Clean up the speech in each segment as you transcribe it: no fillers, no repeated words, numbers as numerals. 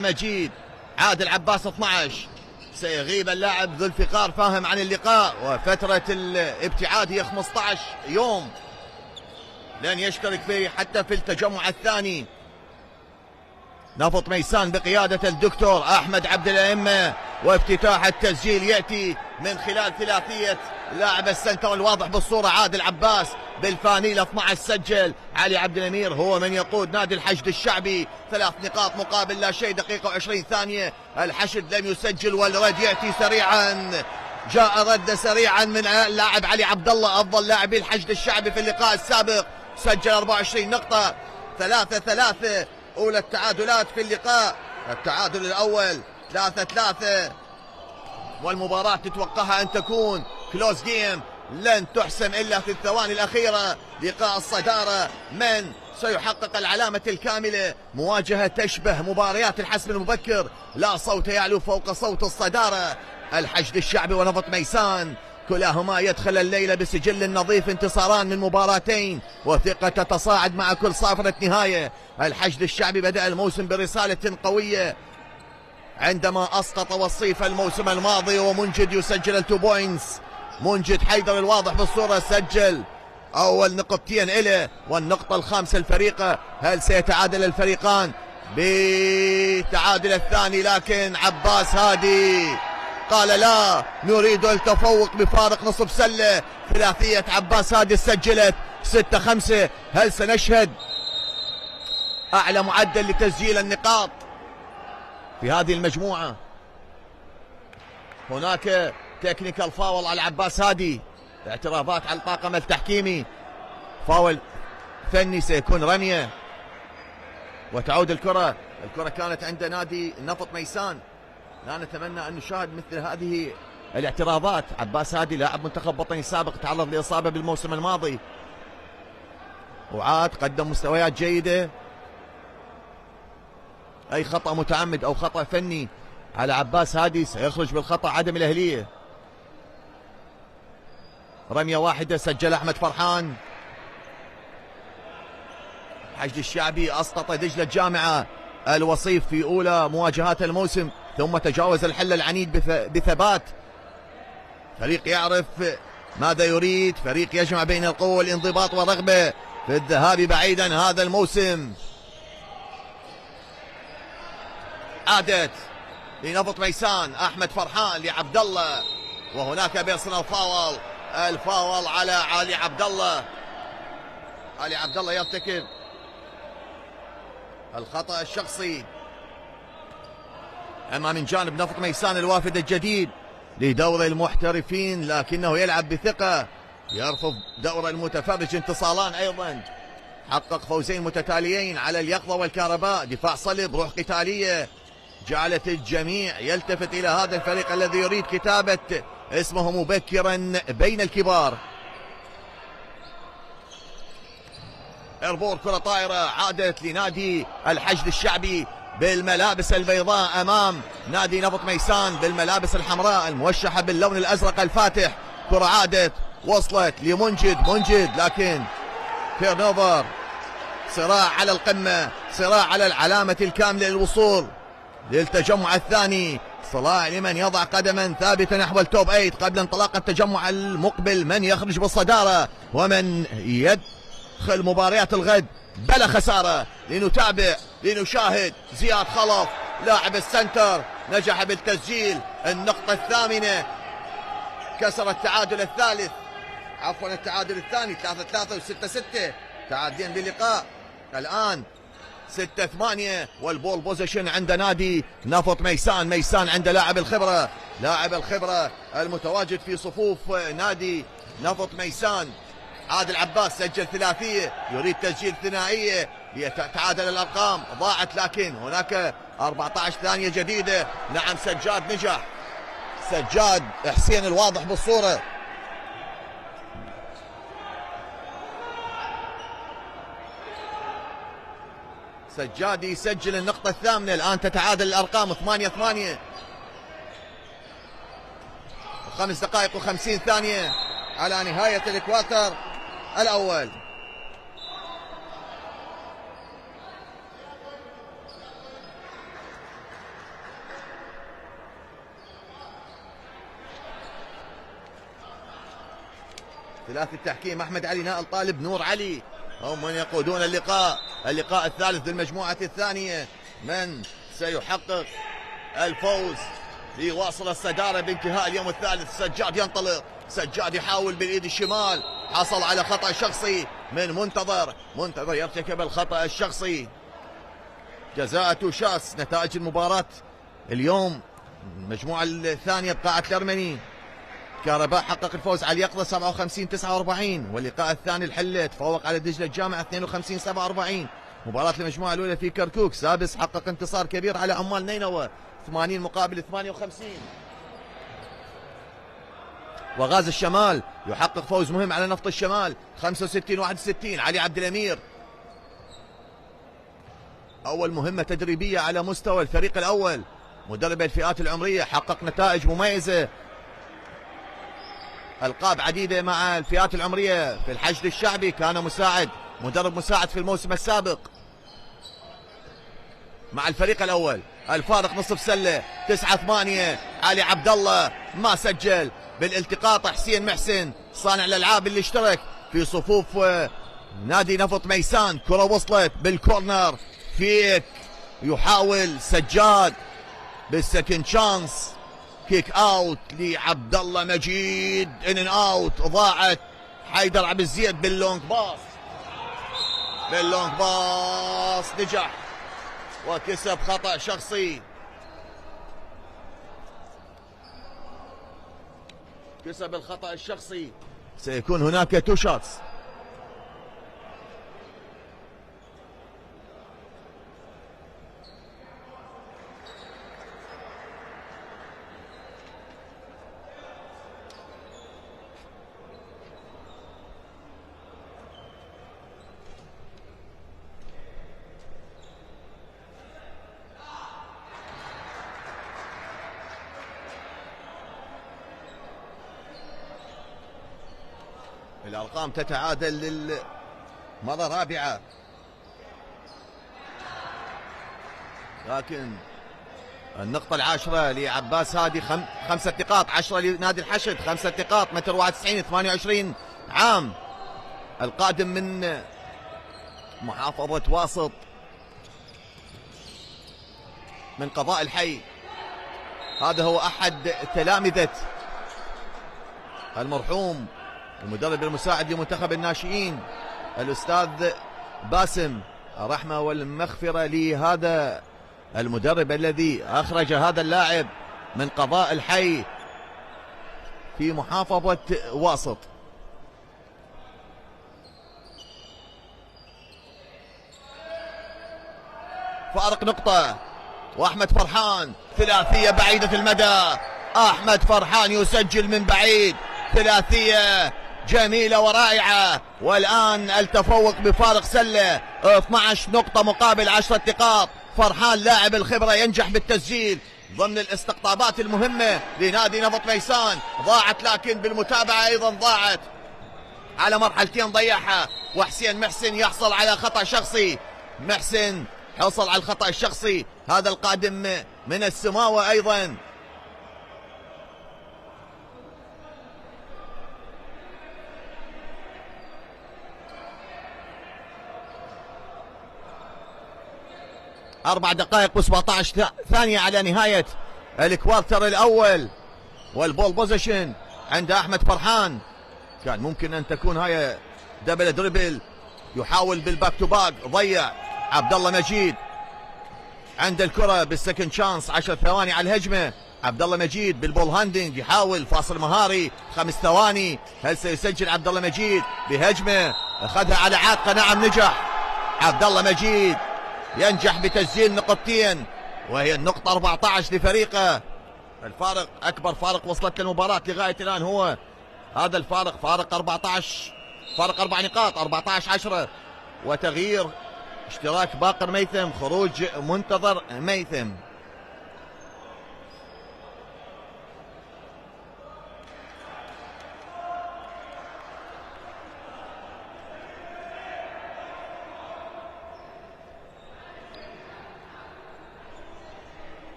مجيد. عادل عباس 12. سيغيب اللاعب ذو الفقار فاهم عن اللقاء، وفترة الابتعاد هي 15 يوم لن يشترك فيه حتى في التجمع الثاني. نفط ميسان بقيادة الدكتور أحمد عبد الأئمة، وافتتاح التسجيل يأتي من خلال ثلاثية لاعب السنتر الواضح بالصورة عادل عباس بالفانيلة 12 سجل. علي عبد الأمير هو من يقود نادي الحشد الشعبي، 3 نقاط مقابل لا شيء، دقيقة و20 ثانية. الحشد لم يسجل والرد يأتي سريعا، جاء رد سريعا من اللاعب علي عبد الله أفضل لاعبي الحشد الشعبي في اللقاء السابق، سجل 24 نقطة. 3-3 أولى التعادلات في اللقاء، التعادل الأول 3-3، والمباراة تتوقعها أن تكون كلوز جيم لن تحسم إلا في الثواني الأخيرة. لقاء الصدارة من سيحقق العلامة الكاملة، مواجهة تشبه مباريات الحسم المبكر، لا صوت يعلو فوق صوت الصدارة. الحشد الشعبي ونفط ميسان كلاهما يدخل الليلة بسجل نظيف، انتصاران من مباراتين، وثقة تتصاعد مع كل صافرة نهاية. الحشد الشعبي بدأ الموسم برسالة قوية عندما أسقط وصيف الموسم الماضي، ومنجد يسجل 2 بوينتس. منجد حيدر الواضح بالصورة سجل أول نقطتين إله والنقطة الخامسة الفريقة. هل سيتعادل الفريقان بتعادل الثاني؟ لكن عباس هادي قال لا، نريد التفوق بفارق نصف سلة. ثلاثية عباس هادي سجلت 6-5. هل سنشهد أعلى معدل لتسجيل النقاط في هذه المجموعة؟ هناك تكنيكال فاول على عباس هادي، اعتراضات على الطاقم التحكيمي، فاول فني سيكون رمية وتعود الكرة. الكرة كانت عند نادي نفط ميسان، لا نتمنى أن نشاهد مثل هذه الاعتراضات. عباس هادي لاعب منتخب وطني سابق تعرض لإصابة بالموسم الماضي، وعاد قدم مستويات جيدة. أي خطأ متعمد أو خطأ فني على عباس هادي سيخرج بالخطأ عدم الأهلية. رمية واحدة سجل أحمد فرحان. الحشد الشعبي أسقط دجلة الجامعة الوصيف في أولى مواجهات الموسم، ثم تجاوز الحل العنيد بثبات. فريق يعرف ماذا يريد، فريق يجمع بين القوة والانضباط والرغبة في الذهاب بعيدا هذا الموسم. عادت لنفط ميسان، أحمد فرحان لعبد الله، وهناك بيرسونال فاول، الفاول على علي عبد الله. علي عبد الله يرتكب الخطأ الشخصي. أما من جانب نفط ميسان الوافد الجديد لدور المحترفين، لكنه يلعب بثقة، يرفض دور المتفرج. انتصاران أيضا، حقق فوزين متتاليين على اليقظة والكهرباء، دفاع صلب، روح قتالية جعلت الجميع يلتفت إلى هذا الفريق الذي يريد كتابة اسمه مبكرا بين الكبار. ايربور كرة طائرة عادت لنادي الحشد الشعبي بالملابس البيضاء أمام نادي نفط ميسان بالملابس الحمراء الموشحة باللون الأزرق الفاتح. كرة عادت وصلت لمنجد، لكن تيرن اوفر. صراع على القمة، صراع على العلامة الكاملة للوصول للتجمع الثاني، صراع لمن يضع قدما ثابتة نحو التوب 8 قبل انطلاق التجمع المقبل، من يخرج بالصدارة ومن يدخل مباريات الغد بلا خسارة. لنتابع لنشاهد زياد خلف لاعب السنتر نجح بالتسجيل النقطة الثامنة، كسر التعادل الثالث، عفوا التعادل الثاني 3-3 و6-6، تعادلين باللقاء. الآن 6-8 والبول بوزيشن عند نادي نفط ميسان عند لاعب الخبرة المتواجد في صفوف نادي نفط ميسان. عادل عباس سجل ثلاثية، يريد تسجيل ثنائية ليتعادل الأرقام، ضاعت، لكن هناك 14 ثانية جديدة. نعم سجاد نجح، سجاد حسين الواضح بالصورة. سجاد يسجل النقطة الثامنة. الآن تتعادل الأرقام 8-8، 5 دقائق و50 ثانية على نهاية الإكواتر الأول. ثلاثي التحكيم أحمد علي نائل طالب نور علي هم من يقودون اللقاء الثالث للمجموعة الثانية. من سيحقق الفوز ليواصل الصدارة بانتهاء اليوم الثالث؟ سجاد ينطلق، سجاد يحاول بالإيد الشمال، حصل على خطأ شخصي من منتظر يرتكب الخطأ الشخصي. جزاء توشاس. نتائج المباراة اليوم المجموعة الثانية بقاعة الأرمني كهرباء حقق الفوز على اليقظة 57-49، واللقاء الثاني الحلة تفوق على دجلة الجامعة 52-47. مباراة المجموعة الأولى في كركوك سابس حقق انتصار كبير على عمال نينوى 80-58. وغاز الشمال يحقق فوز مهم على نفط الشمال 65-61. علي عبد الأمير أول مهمة تدريبية على مستوى الفريق الأول، مدرب الفئات العمرية، حقق نتائج مميزة، ألقاب عديدة مع الفئات العمرية في الحشد الشعبي، كان مدرب مساعد في الموسم السابق مع الفريق الأول. الفارق نصف سلة 9-8. علي عبد الله ما سجل. بالالتقاط حسين محسن صانع الألعاب اللي اشترك في صفوف نادي نفط ميسان، كرة وصلت بالكورنر، فيك يحاول سجاد بالسكند شانس، كيك اوت لعبد الله مجيد، ان اوت، ضاعت. حيدر عبد الزيد باللونج باص نجح وكسب خطأ شخصي. كسب الخطأ الشخصي. سيكون هناك تو شوتس. الأرقام تتعادل للمرة الرابعة، لكن النقطة العاشرة لعباس هادي 5 نقاط، 10 لنادي الحشد 5 نقاط، متر 91 28 عام، القادم من محافظة واسط من قضاء الحي. هذا هو أحد تلامذة المرحوم المدرب المساعد لمنتخب الناشئين الأستاذ باسم. الرحمة والمغفرة لهذا المدرب الذي أخرج هذا اللاعب من قضاء الحي في محافظة واسط. فارق نقطة، وأحمد فرحان ثلاثية بعيدة المدى. أحمد فرحان يسجل من بعيد ثلاثية جميلة ورائعة، والآن التفوق بفارق سلة 12 نقطة مقابل 10 نقاط. فرحان لاعب الخبرة ينجح بالتسجيل ضمن الاستقطابات المهمة لنادي نفط ميسان. ضاعت، لكن بالمتابعة أيضا ضاعت على مرحلتين ضيعها، وحسين محسن يحصل على خطأ شخصي. محسن حصل على الخطأ الشخصي، هذا القادم من السماوة أيضا. أربع دقائق و17 ثانية على نهاية الكوارتر الأول، والبول بوزيشن عند أحمد فرحان. كان ممكن أن تكون هاي دبل دريبل، يحاول بالباك تو باك، ضيع. عبد الله مجيد عند الكرة بالسكند شانس، 10 ثواني على الهجمة. عبد الله مجيد بالبول هاندنج، يحاول فاصل مهاري 5 ثواني. هل سيسجل عبد الله مجيد بهجمة؟ أخذها على عاتقه، نعم نجح. عبد الله مجيد ينجح بتسجيل نقطتين، وهي النقطة 14 لفريقه. الفارق أكبر فارق وصلت للمباراة لغاية الآن هو هذا الفارق، فارق 14، فارق 4 نقاط، 14-10. وتغيير اشتراك باقر ميثم، خروج منتظر ميثم.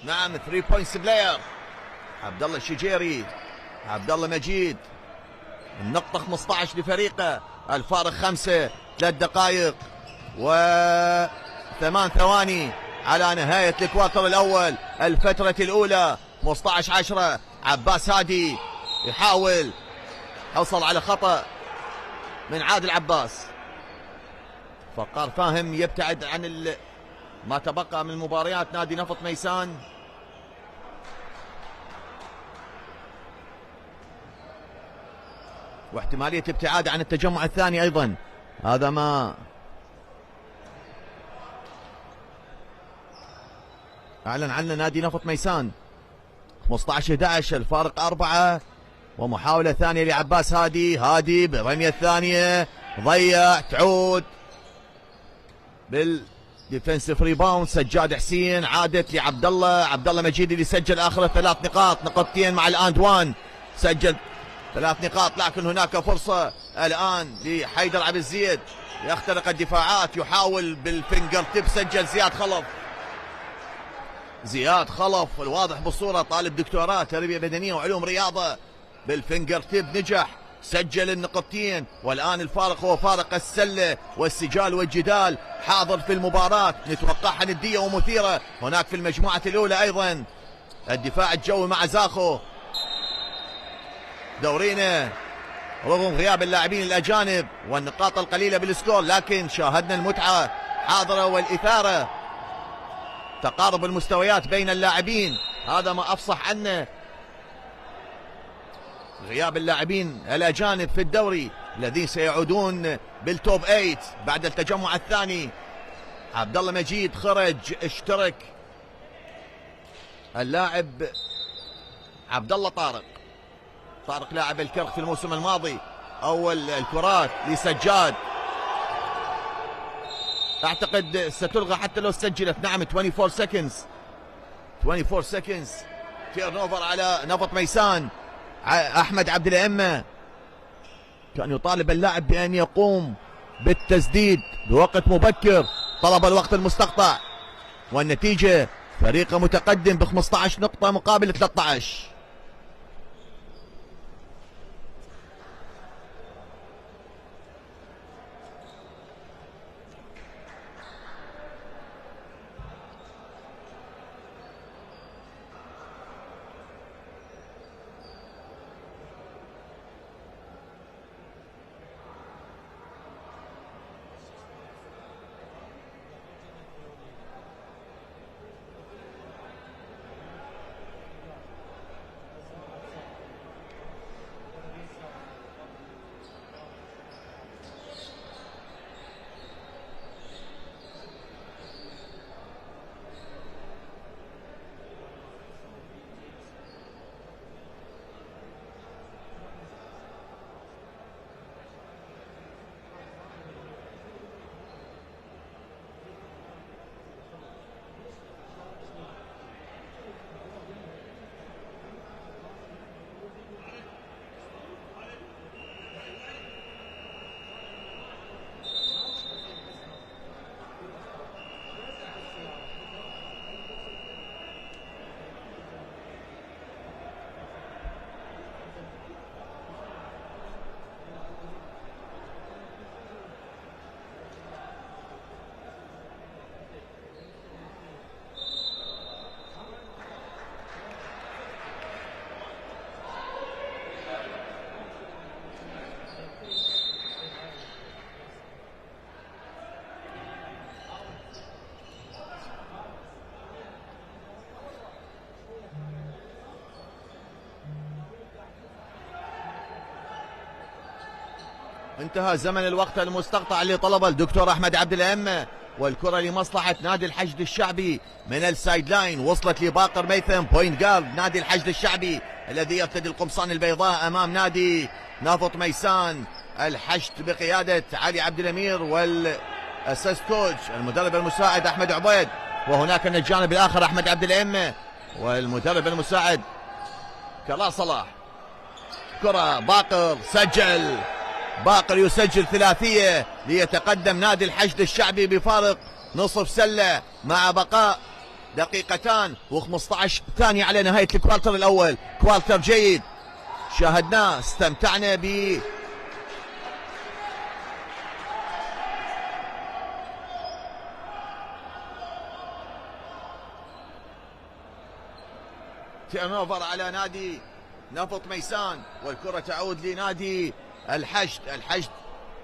نعم 3 بوينتس بلاير عبد الله الشجيري. عبد الله مجيد النقطة 15 لفريقه، الفارق 5، 3 دقائق و8 ثواني على نهاية الكوارتر الأول. الفترة الأولى 15-10. عباس هادي يحاول، حصل على خطأ من عادل عباس. فقار فاهم يبتعد عن ما تبقى من مباريات نادي نفط ميسان. واحتمالية ابتعاد عن التجمع الثاني أيضا، هذا ما أعلن عنه نادي نفط ميسان. 15-11 الفارق 4، ومحاولة ثانية لعباس هادي. هادي بالرمية الثانية ضيع، تعود بالديفنسيف ريباوند. سجاد حسين عادت لعبد الله. عبد الله مجيد اللي سجل آخر 3 نقاط، نقطتين مع الآند وان، سجل 3 نقاط. لكن هناك فرصة الآن لحيدر عبد الزيد يخترق الدفاعات، يحاول بالفنجر تيب. سجل زياد خلف الواضح بالصورة، طالب دكتوراه تربية بدنية وعلوم رياضة، بالفنجر تيب نجح، سجل النقطتين. والآن الفارق هو فارق السلة، والسجال والجدال حاضر في المباراة، نتوقعها ندية ومثيرة. هناك في المجموعة الأولى أيضا الدفاع الجوي مع زاخو دورينا رغم غياب اللاعبين الأجانب والنقاط القليلة بالسكور، لكن شاهدنا المتعة حاضرة والإثارة، تقارب المستويات بين اللاعبين، هذا ما أفصح عنه. غياب اللاعبين الأجانب في الدوري الذين سيعودون بالتوب 8 بعد التجمع الثاني. عبد الله مجيد خرج، اشترك اللاعب عبد الله طارق لاعب الكرك في الموسم الماضي. أول الكرات لسجاد، أعتقد ستلغى حتى لو سجلت. نعم 24 سكندز تيرن اوفر على نفط ميسان. أحمد عبد الأئمة كان يطالب اللاعب بأن يقوم بالتسديد بوقت مبكر، طلب الوقت المستقطع، والنتيجة فريقه متقدم ب 15 نقطة مقابل 13. انتهى زمن الوقت المستقطع اللي طلبه الدكتور احمد عبد الأئمة، والكرة لمصلحة نادي الحشد الشعبي من السايد لاين، وصلت لباقر ميثم بوينت جارد نادي الحشد الشعبي الذي يرتدي القمصان البيضاء امام نادي نفط ميسان. الحشد بقيادة علي عبد الامير والاسيست كوتش المدرب المساعد احمد عبيد، وهناك من الجانب الاخر احمد عبد الأئمة والمدرب المساعد كلا صلاح. كرة باقر، سجل باقر، يسجل ثلاثية ليتقدم نادي الحشد الشعبي بفارق نصف سلة مع بقاء دقيقتان و15 ثانية على نهاية الكوارتر الأول. كوارتر جيد شاهدناه، استمتعنا ب تيرنوفر على نادي نفط ميسان، والكرة تعود لنادي الحشد. الحشد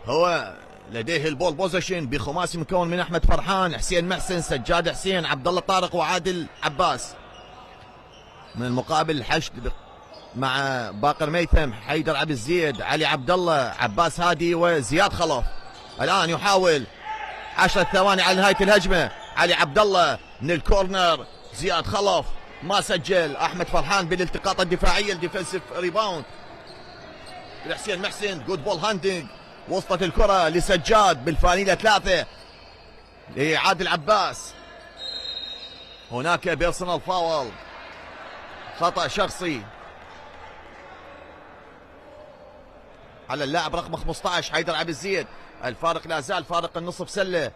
هو لديه البول بوزيشن بخماسي مكون من احمد فرحان، حسين محسن، سجاد حسين، عبد الله طارق، وعادل عباس. من المقابل الحشد مع باقر ميثم، حيدر عبد الزيد، علي عبد الله، عباس هادي، وزياد خلف. الان يحاول 10 ثواني على نهايه الهجمه. علي عبد الله من الكورنر، زياد خلف ما سجل. احمد فرحان بالالتقاط الدفاعيه، الديفنسيف ريباوند لحسين محسن. جود بول هاندنج، وصلت الكره لسجاد بالفانيله 3 لعادل عباس. هناك بيرسونال فاول، خطأ شخصي على اللاعب رقم 15 حيدر عبد الزيد. الفارق لا زال فارق النصف سله.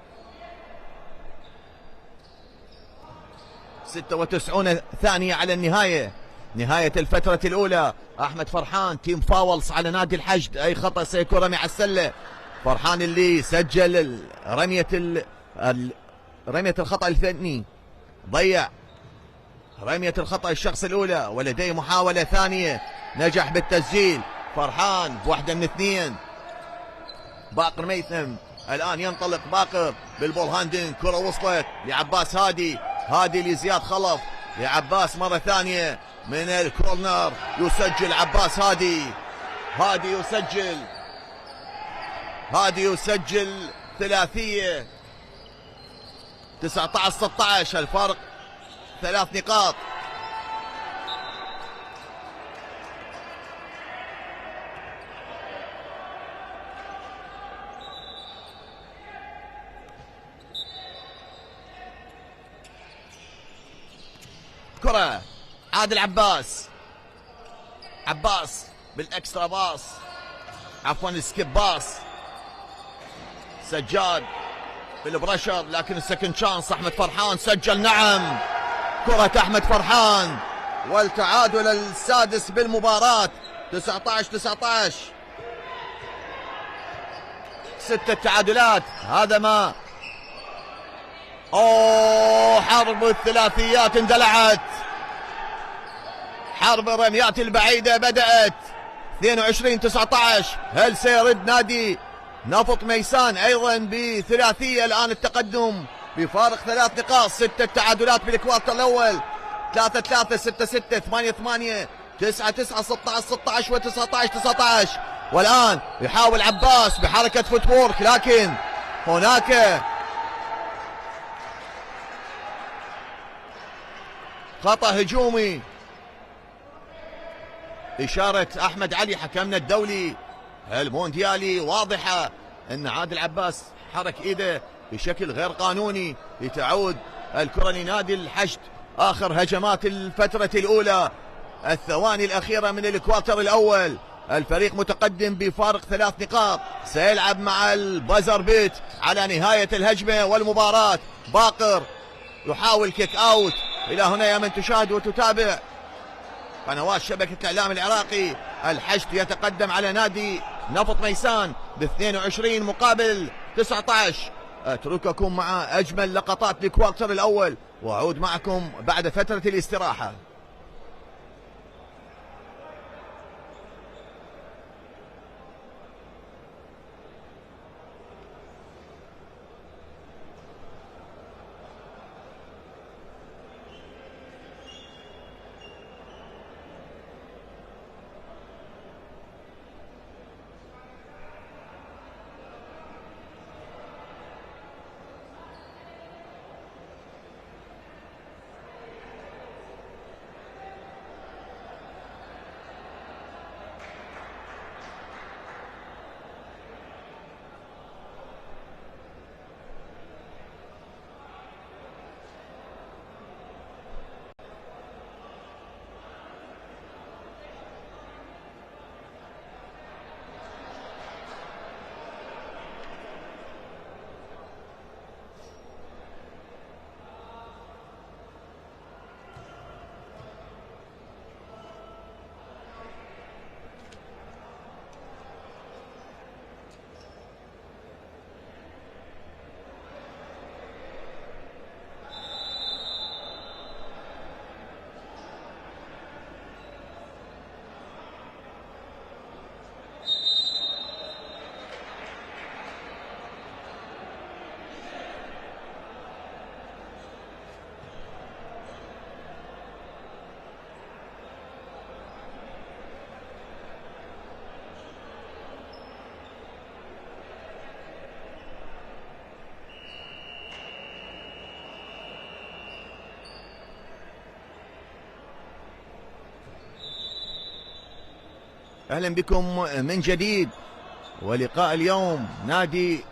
96 ثانية على النهاية، نهاية الفترة الأولى. أحمد فرحان تيم فاولز على نادي الحشد، أي خطأ سيكون رمي على السلة. فرحان اللي سجل رمية الخطأ الثاني، ضيع رمية الخطأ الشخص الأولى، ولديه محاولة ثانية نجح بالتسجيل. فرحان بواحدة من اثنين. باقر ميثم الآن ينطلق باقر بالبول هاندين، كرة وصلت لعباس هادي، هادي لزياد خلف، لعباس مرة ثانية من الكورنر، يسجل عباس هادي. هادي يسجل ثلاثية. 19-16 الفارق 3 نقاط. كرة عادل عباس بالاكسترا باص، عفوا السكيب باص. سجاد بالبرشر، لكن السكند شانس. احمد فرحان سجل، نعم، كرة احمد فرحان والتعادل السادس بالمباراة. 19-19، 6 تعادلات. هذا ما حرب الثلاثيات اندلعت، حرب الرميات البعيدة بدأت. 22-19، هل سيرد نادي نفط ميسان ايضا بثلاثية؟ الان التقدم بفارق 3 نقاط. 6 تعادلات بالكوارتر الاول، 3-3، 6-6، 8-8، 9-9، 16-16 و19-19. والان يحاول عباس بحركة فوتورك، لكن هناك خطأ هجومي. إشارة أحمد علي حكمنا الدولي المونديالي واضحة أن عادل عباس حرك إيده بشكل غير قانوني لتعود الكرة لنادي الحشد. آخر هجمات الفترة الأولى، الثواني الأخيرة من الكوارتر الأول، الفريق متقدم بفارق 3 نقاط. سيلعب مع البازر بيت على نهاية الهجمة والمباراة. باقر يحاول كيك أوت. إلى هنا يا من تشاهد وتتابع قنوات شبكة الإعلام العراقي، الحشد يتقدم على نادي نفط ميسان ب 22 مقابل 19. أترككم مع أجمل لقطات الكوارتر الأول، وأعود معكم بعد فترة الاستراحة. اهلا بكم من جديد. ولقاء اليوم نادي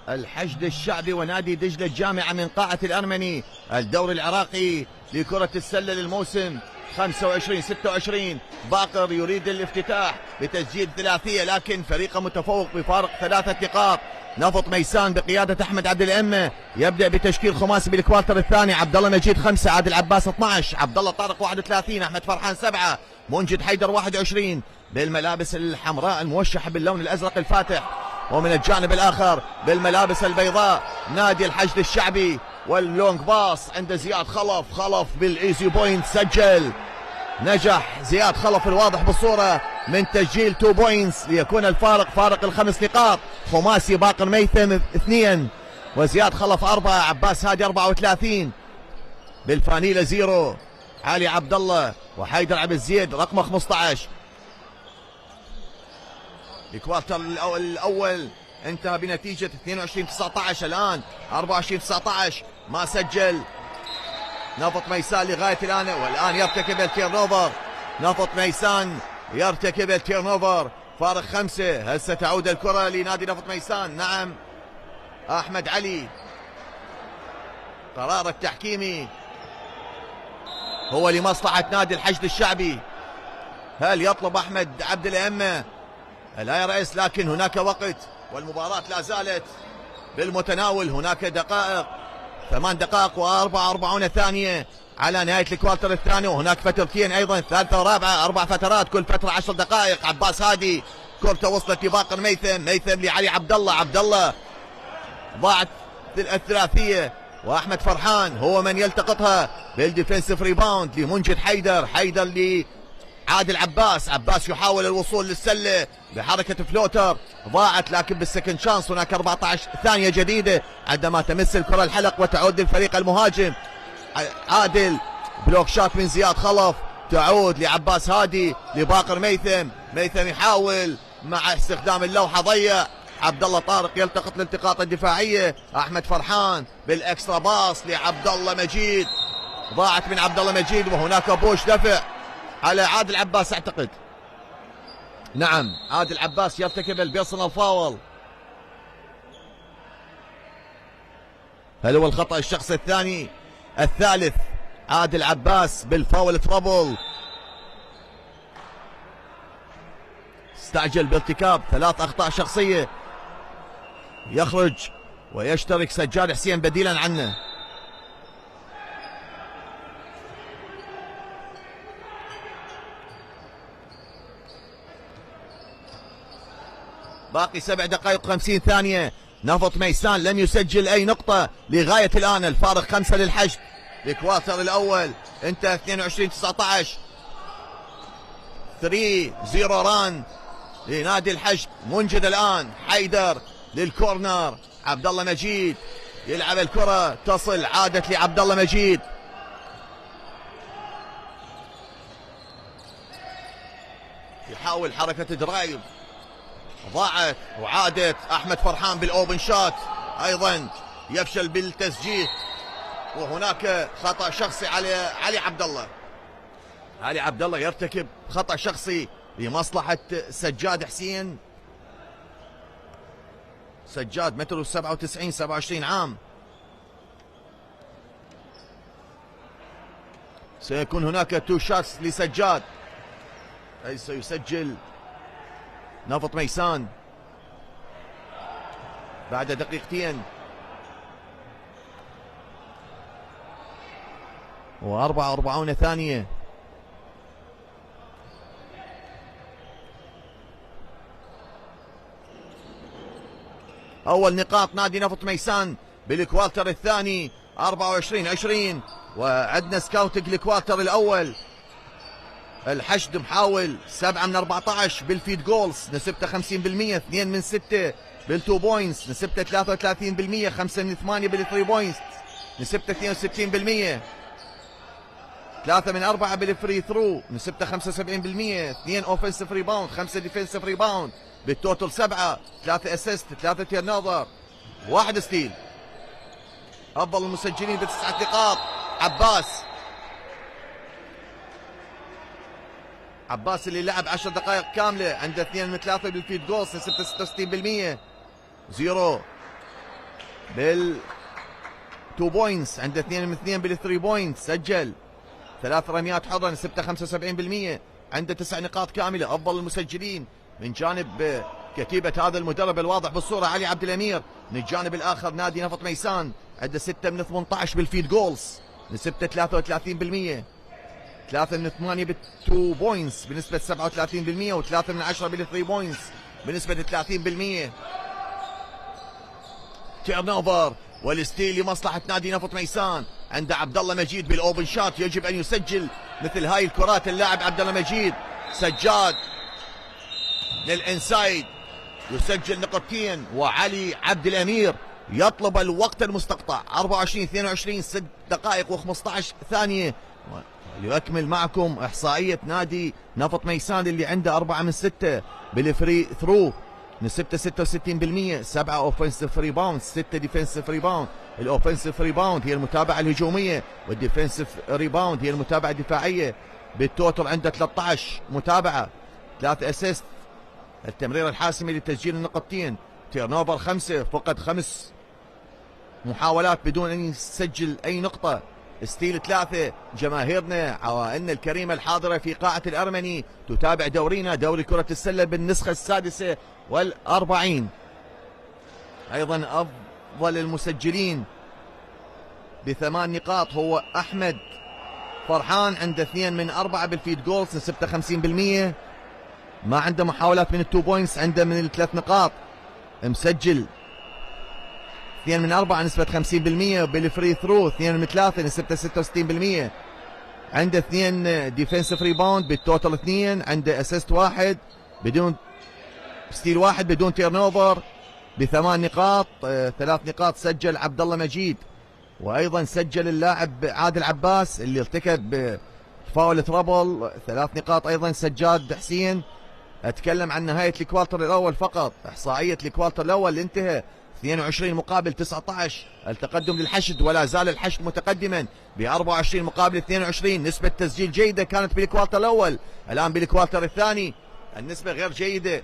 الحشد الشعبي ونادي دجلة الجامعة من قاعة الأرمني، الدوري العراقي لكرة السلة للموسم 25-26. باقر يريد الافتتاح بتسجيل ثلاثية، لكن فريقه متفوق بفارق 3 نقاط. نفط ميسان بقيادة أحمد عبد الأمة يبدأ بتشكيل خماسي بالكوارتر الثاني. عبد الله مجيد 5، عادل عباس 12، عبد الله طارق 31، أحمد فرحان 7، منجد حيدر 21 بالملابس الحمراء الموشحة باللون الأزرق الفاتح. ومن الجانب الآخر بالملابس البيضاء نادي الحشد الشعبي، واللونج باص عند زياد خلف بالايزي بوينت سجل. نجح زياد خلف الواضح بالصورة من تسجيل 2 بوينتس ليكون الفارق فارق ال5 نقاط. خماسي باقر ميثم 2 وزياد خلف 4، عباس هادي 34 بالفانيلة 0، علي عبد الله وحيدر عبد الزيد رقم 15. الكوارتر الأول انتهى بنتيجة 22-19، الآن 24-19. ما سجل نفط ميسان لغاية الآن، والآن يرتكب التيرن اوفر. نفط ميسان يرتكب التيرن اوفر، فارق 5. هسه تعود الكرة لنادي نفط ميسان. نعم أحمد علي، قرار التحكيمي هو لمصلحة نادي الحشد الشعبي. هل يطلب أحمد عبد الأمة لا رئيس؟ لكن هناك وقت والمباراة لا زالت بالمتناول. هناك دقائق، 8 دقائق و44 ثانية على نهاية الكوارتر الثاني، وهناك فترتين أيضا، ثالثة ورابعة، 4 فترات كل فترة 10 دقائق. عباس هادي كرته وصلت لباقر ميثم لعلي عبد الله ضاعت الثلاثية، وأحمد فرحان هو من يلتقطها بالديفنسيف ريباوند لمنجد حيدر عادل عباس يحاول الوصول للسلة بحركة فلوتر، ضاعت لكن بالسكند شانس. هناك 14 ثانية جديدة عندما تمس الكرة الحلق وتعود للفريق المهاجم. عادل بلوك شات من زياد خلف، تعود لعباس هادي لباقر ميثم يحاول مع استخدام اللوحة ضيع. عبد الله طارق يلتقط الالتقاط الدفاعية. أحمد فرحان بالاكسترا باص لعبد الله مجيد، ضاعت من عبد الله مجيد، وهناك بوش دفع على عادل عباس اعتقد. نعم عادل عباس يرتكب البيرسونال فاول. هل هو الخطأ الشخصي الثالث؟ عادل عباس بالفاول ترابل، استعجل بارتكاب 3 أخطاء شخصية. يخرج ويشترك سجاد حسين بديلا عنه. باقي 7 دقائق 50 ثانية. نفط ميسان لم يسجل أي نقطة لغاية الآن، الفارق 5 للحشد. الكوارتر الأول انتهى 22-19. 3-0 ران لنادي الحشد. منجد الآن حيدر للكورنر، عبد الله مجيد يلعب الكرة تصل، عادت لعبد الله مجيد. يحاول حركة درايف، ضاعت وعادت. أحمد فرحان بالأوبن شات أيضا يفشل بالتسجيل، وهناك خطأ شخصي على علي عبد الله يرتكب خطأ شخصي لمصلحة سجاد حسين. سجاد متر 97 27 عام. سيكون هناك 2 شوتس لسجاد، أي سيسجل نفط ميسان بعد دقيقتين و44 ثانية. أول نقاط نادي نفط ميسان بالكوارتر الثاني 24-20، وعندنا سكاوتنج الكوارتر الأول. الحشد محاول 7 من 14 بالفيد جولز، نسبته 50%. 2 من 6 بالتو بوينتس، نسبته 33%. 5 من 8 بالثري بوينتس، نسبته 62%. 3 من 4 بالفري ثرو، نسبته 75%. 2 اوفنسيف ريباوند، 5 ديفنسيف ريباوند، بالتوتال 7. 3 اسيست، 3 تيرن اوفر، 1 ستيل. افضل المسجلين ب9 نقاط عباس. عباس اللي لعب 10 دقائق كامله عنده 2 من 3 بالفيد جولز، نسبته 66%. زيرو بال 2 بوينتس، عنده 2 من 2 بال 3 بوينتس، سجل 3 رميات حره نسبته 75%. عنده 9 نقاط كامله، افضل المسجلين من جانب كتيبه هذا المدرب الواضح بالصوره علي عبد الامير. من الجانب الاخر نادي نفط ميسان عنده 6 من 18 بالفيد جولز، نسبته 33%. 3 من 8 بال 2 بوينتس بنسبه 37%، و3 من 10 بال 3 بوينتس بنسبه 30%. تيرن اوفر والستيل لمصلحه نادي نفط ميسان. عنده عبد الله مجيد بالاوبن شات، يجب ان يسجل مثل هاي الكرات. اللاعب عبد الله مجيد، سجاد للانسايد يسجل نقطتين، وعلي عبد الامير يطلب الوقت المستقطع 24-22 6 دقائق و15 ثانيه. لأكمل معكم احصائيه نادي نفط ميسان اللي عنده 4 من 6 بالفري ثرو، نسبته 66%. 7 اوفنسيف ريباوند، 6 ديفنسيف ريباوند. الاوفنسيف ريباوند هي المتابعه الهجوميه، والديفنسيف ريباوند هي المتابعه الدفاعيه. بالتوتر عنده 13 متابعه، 3 اسيست، التمرير الحاسمي لتسجيل النقطتين. تيرن اوفر 5، فقد 5 محاولات بدون ان يسجل اي نقطه. ستيل 3. جماهيرنا عوائلنا الكريمه الحاضره في قاعه الارمني تتابع دورينا دوري كره السله بالنسخه 46. ايضا افضل المسجلين ب8 نقاط هو احمد فرحان، عنده 2 من 4 بالفيد جولز، نسبته 50%. ما عنده محاولات من ال2 بوينتس، عنده من ال3 نقاط، مسجل 2 من 4 نسبة 50%. بالفري ثرو 2 من 3 نسبته 66%. عنده 2 ديفنسيف ريباوند بالتوتال 2. عنده اسيست 1 بدون ستيل 1 بدون تيرن اوفر ب8 نقاط. 3 نقاط سجل عبد الله مجيد، وايضا سجل اللاعب عادل عباس اللي ارتكب فاول ترابل 3 نقاط. ايضا سجاد حسين. اتكلم عن نهايه الكوارتر الاول فقط. احصائيه الكوارتر الاول اللي انتهى 22 مقابل 19، التقدم للحشد ولا زال الحشد متقدما ب 24 مقابل 22. نسبة تسجيل جيدة كانت بالكوارتر الأول، الآن بالكوارتر الثاني النسبة غير جيدة.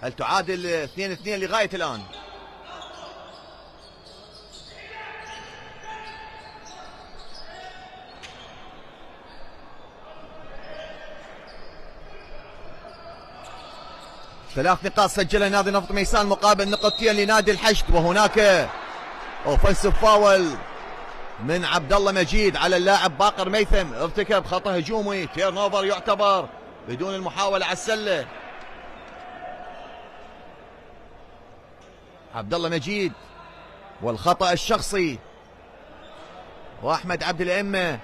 هل تعادل 2-2 لغاية الآن؟ ثلاث نقاط سجلها نادي نفط ميسان مقابل نقطتين لنادي الحشد. وهناك اوفنسيف فاول من عبد الله مجيد على اللاعب باقر ميثم، ارتكب خطا هجومي. تيرن اوفر يعتبر بدون المحاوله على السله. عبد الله مجيد والخطا الشخصي، واحمد عبد الائمه.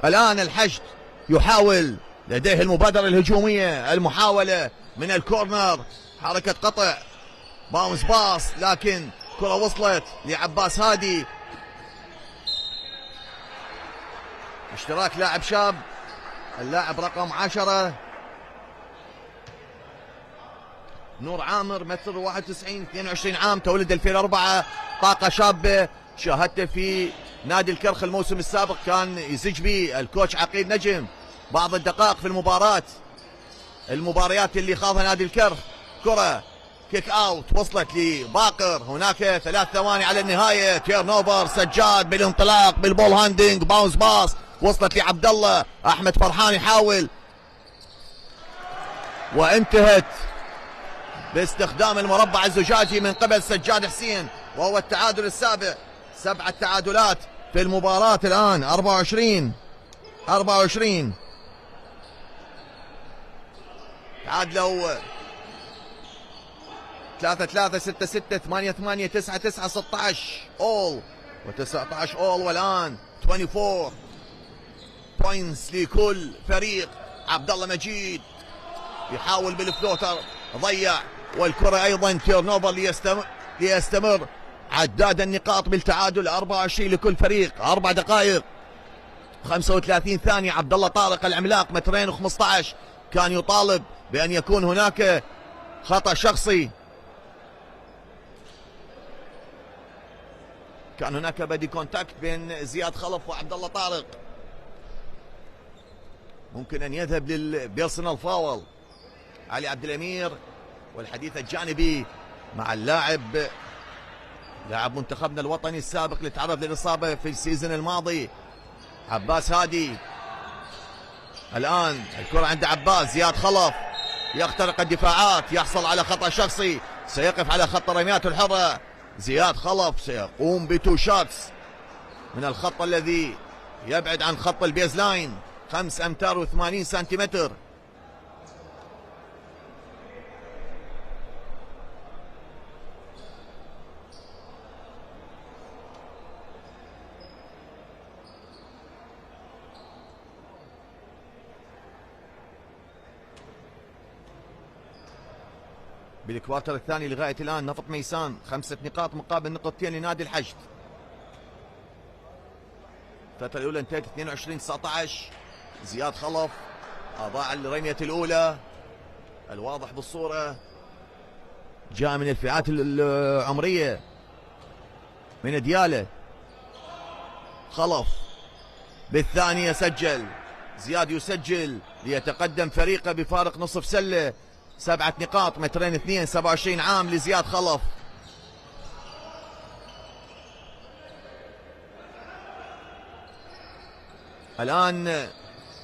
الآن الحشد يحاول، لديه المبادرة الهجومية، المحاولة من الكورنر، حركة قطع، باونس باص، لكن كرة وصلت لعباس هادي. اشتراك لاعب شاب، اللاعب رقم 10 نور عامر، متر 91، 22 عام، تولد 2004، طاقة شابة. شاهدته في نادي الكرخ الموسم السابق، كان يزج به الكوتش عقيل نجم بعض الدقائق في المباريات اللي خاضها نادي الكرخ. كرة كيك اوت وصلت لباقر، هناك 3 ثواني على النهاية. تيرن اوفر، سجاد بالانطلاق بالبول هاندنج، باونس باص، وصلت لعبد الله. احمد فرحان يحاول، وانتهت باستخدام المربع الزجاجي من قبل سجاد حسين، وهو التعادل السابع. 7 تعادلات في المباراة الآن. 24 تعادلوا 3-3 6-6 8-8 9-9 16 اول و19 اول، والآن 24 بوينتس لكل فريق. عبد الله مجيد يحاول بالفلوتر، ضيع، والكرة أيضا تيرن اوفر ليستمر عداد النقاط بالتعادل. 24 لكل فريق. 4 دقائق 35 ثانية. عبد الله طارق العملاق، 2 و15، كان يطالب بأن يكون هناك خطأ شخصي. كان هناك بدي كونتاكت بين زياد خلف وعبد الله طارق، ممكن ان يذهب للبيرسونال فاول. علي عبد الامير والحديث الجانبي مع لاعب منتخبنا الوطني السابق اللي تعرض للاصابه في السيزون الماضي، عباس هادي. الان الكره عند عباس. زياد خلف يخترق الدفاعات، يحصل على خطأ شخصي، سيقف على خط الرميات الحرة. زياد خلف سيقوم بتو شوتس من الخط الذي يبعد عن خط البيز لاين 5 أمتار و80 سنتيمتر. بالكوارتر الثاني لغاية الآن نفط ميسان 5 نقاط مقابل نقطتين لنادي الحشد. الفترة الأولى انتهت 22-19. زياد خلف أضاع الرمية الأولى، الواضح بالصورة جاء من الفئات العمرية من ديالة. خلف بالثانية سجل. زياد يسجل ليتقدم فريقه بفارق نصف سلة 7 نقاط، 2 27 عام لزياد خلف. الآن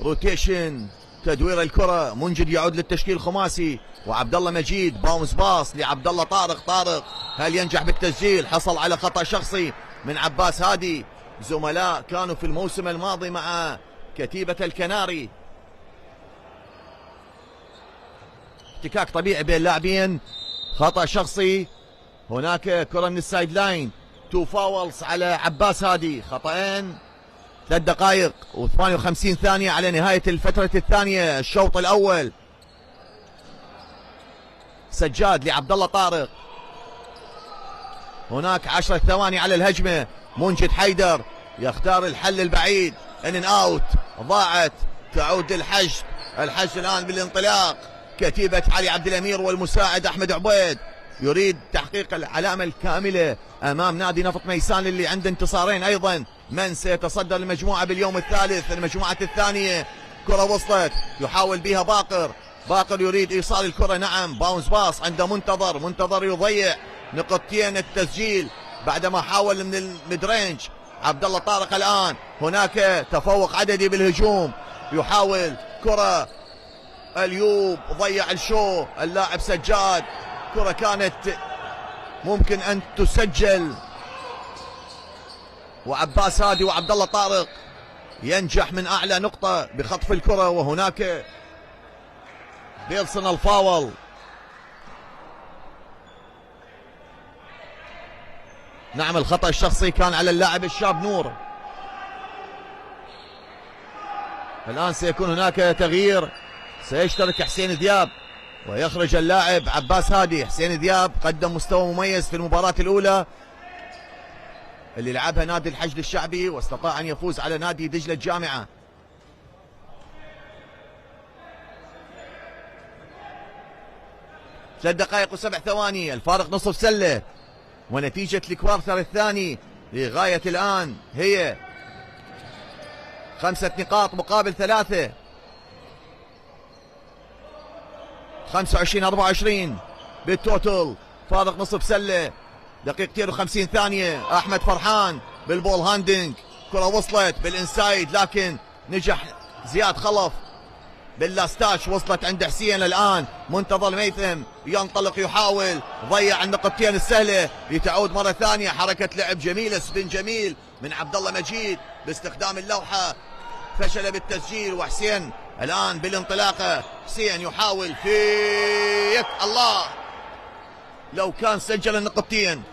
روتيشن، تدوير الكرة، منجد يعود للتشكيل الخماسي وعبد الله مجيد. باونس باص لعبد الله طارق هل ينجح بالتسجيل؟ حصل على خطأ شخصي من عباس هادي. زملاء كانوا في الموسم الماضي مع كتيبة الكناري. احتكاك طبيعي بين اللاعبين، خطأ شخصي. هناك كرة من السايد لاين، 2 فاولز على عباس هادي، خطأين. 3 دقائق و58 ثانية على نهاية الفترة الثانية الشوط الأول. سجاد لعبد الله طارق. هناك 10 ثواني على الهجمة. منجد حيدر يختار الحل البعيد، ان اوت، ضاعت، تعود للحشد. الحشد الآن بالانطلاق، كتيبة علي عبد الأمير والمساعد أحمد عبيد يريد تحقيق العلامة الكاملة أمام نادي نفط ميسان اللي عنده انتصارين أيضا. من سيتصدر المجموعة باليوم الثالث؟ المجموعة الثانية. كرة وصلت، يحاول بها باقر يريد إيصال الكرة، نعم، باونس باص عند منتظر يضيع نقطتين التسجيل بعدما حاول من الميدرينج. عبد الله طارق الآن هناك تفوق عددي بالهجوم، يحاول كرة، اليوب ضيع الشو اللاعب سجاد. كرة كانت ممكن ان تسجل، وعباس هادي وعبد الله طارق ينجح من اعلى نقطة بخطف الكرة. وهناك بيرسونال فاول. نعم، الخطأ الشخصي كان على اللاعب الشاب نور. الآن سيكون هناك تغيير، سيشترك حسين ذياب ويخرج اللاعب عباس هادي. حسين ذياب قدم مستوى مميز في المباراة الأولى اللي لعبها نادي الحشد الشعبي واستطاع أن يفوز على نادي دجلة الجامعة. ثلاث دقائق و7 ثواني، الفارق نصف سلة، ونتيجة الكوارتر الثاني لغاية الآن هي 5 نقاط مقابل 3. 25-24 بالتوتل، فارق نصف سلة، دقيقتين و50 ثانية. أحمد فرحان بالبول هاندنج، كرة وصلت بالإنسايد لكن نجح زياد خلف باللاستاش، وصلت عند حسين. الآن منتظر ميثم ينطلق، يحاول، ضيع النقطتين السهلة، لتعود مرة ثانية حركة لعب جميلة، سبين جميل من عبد الله مجيد باستخدام اللوحة، فشل بالتسجيل. وحسين الآن بالانطلاقة، حسين يحاول فيك، الله، لو كان سجل النقطتين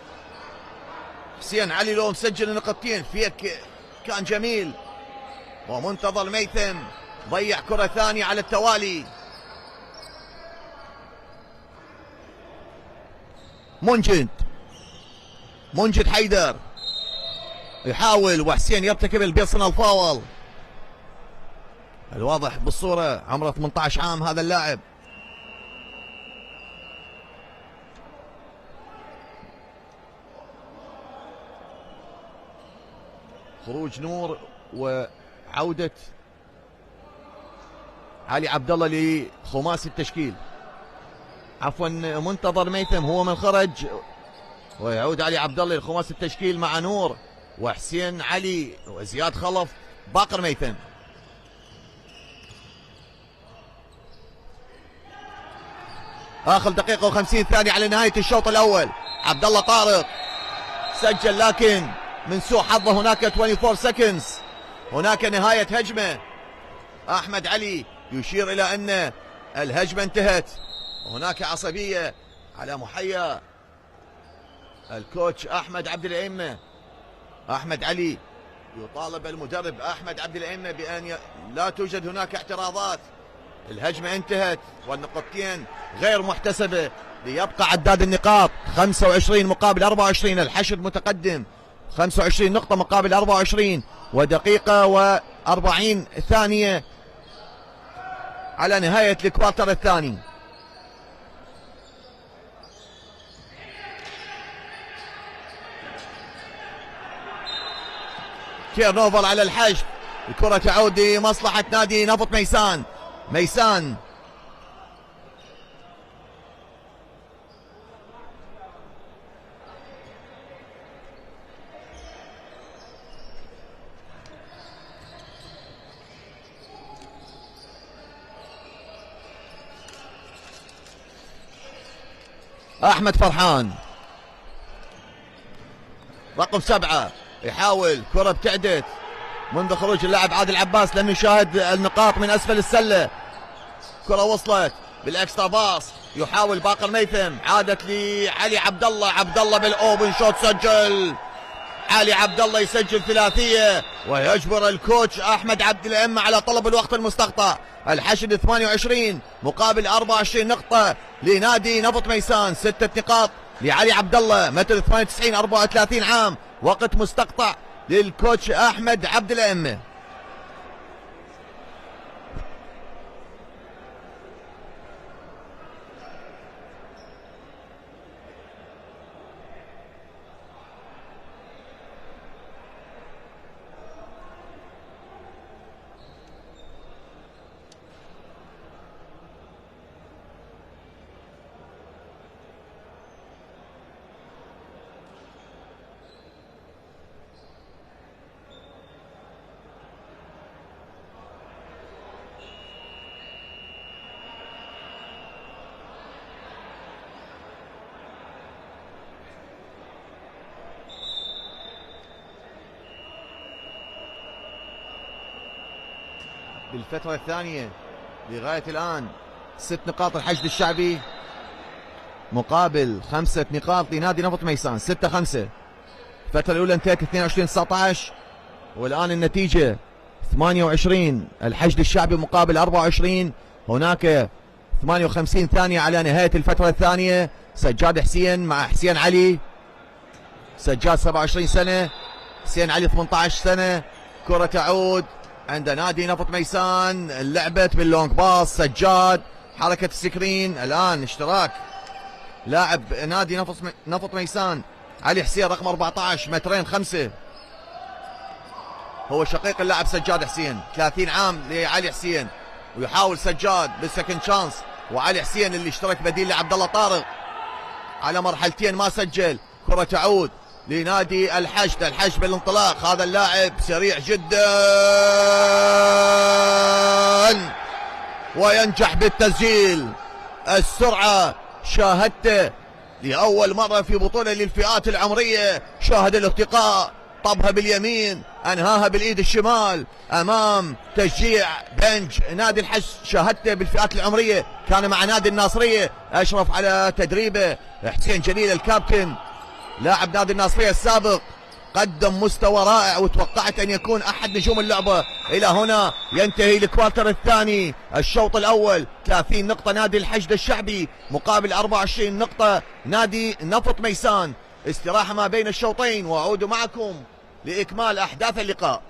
حسين علي، لو مسجل النقطتين فيك كان جميل. ومنتظر ميثم ضيع كرة ثانية على التوالي. منجد حيدر يحاول، وحسين يرتكب البيرسونال فاول. الواضح بالصورة عمره 18 عام هذا اللاعب. خروج نور وعودة علي عبد الله لخماسي التشكيل. عفوا منتظر ميثم هو من خرج، ويعود علي عبد الله لخماسي التشكيل مع نور وحسين علي وزياد خلف باقر ميثم. اخر دقيقة و50 ثانية على نهاية الشوط الاول. عبد الله طارق سجل، لكن من سوء حظه هناك 24 سكندز، هناك نهاية هجمة. احمد علي يشير الى ان الهجمة انتهت، وهناك عصبية على محيا الكوتش احمد عبد الائمة. احمد علي يطالب المدرب احمد عبد الائمة بان لا توجد هناك اعتراضات، الهجمة انتهت والنقطتين غير محتسبة، ليبقى عداد النقاط 25 مقابل 24. الحشد متقدم 25 نقطة مقابل 24 ودقيقة و40 ثانية على نهاية الكوارتر الثاني. تير نوفل على الحشد، الكرة تعود لمصلحة نادي نفط ميسان. ميسان احمد فرحان رقم 7 يحاول، كرة ابتعدت منذ خروج اللاعب عادل عباس. لم يشاهد النقاط من اسفل السلة، كرة وصلت بالاكسترا باص، يحاول باقر ميثم، عادت لعلي عبد الله. عبد الله بالاوبن شوت سجل، علي عبد الله يسجل ثلاثية ويجبر الكوتش احمد عبد الائمة على طلب الوقت المستقطع. الحشد 28 مقابل 24 نقطة لنادي نفط ميسان، 6 نقاط لعلي عبد الله، متر 98 34 عام، وقت مستقطع للكوتش احمد عبد الائمة. بالفترة الثانية لغاية الآن 6 نقاط الحشد الشعبي مقابل 5 نقاط لنادي نفط ميسان، 6-5. الفترة الأولى انتهت 22-19 والآن النتيجة 28 الحشد الشعبي مقابل 24. هناك 58 ثانية على نهاية الفترة الثانية. سجاد حسين مع حسين علي، سجاد 27 سنة، حسين علي 18 سنة. كرة تعود عند نادي نفط ميسان، لعبت باللونج باص، سجاد حركة السكرين. الآن اشتراك لاعب نادي نفط ميسان علي حسين رقم 14 مترين 5، هو شقيق اللاعب سجاد حسين، 30 عام لعلي حسين، ويحاول سجاد بالسكند شانس، وعلي حسين اللي اشترك بديل لعبد الله طارق على مرحلتين ما سجل. كرة تعود لنادي الحشد، الحشد بالانطلاق، هذا اللاعب سريع جدا وينجح بالتسجيل. السرعة شاهدته لأول مرة في بطولة للفئات العمرية، شاهد الارتقاء، طبها باليمين انهاها بالايد الشمال امام تشجيع بنج نادي الحشد. شاهدته بالفئات العمرية، كان مع نادي الناصرية، اشرف على تدريبه حسين جليل الكابتن لاعب نادي الناصرية السابق، قدم مستوى رائع وتوقعت ان يكون احد نجوم اللعبة. الى هنا ينتهي الكوارتر الثاني. الشوط الاول 30 نقطة نادي الحشد الشعبي مقابل 24 نقطة نادي نفط ميسان. استراحة ما بين الشوطين واعود معكم لاكمال احداث اللقاء.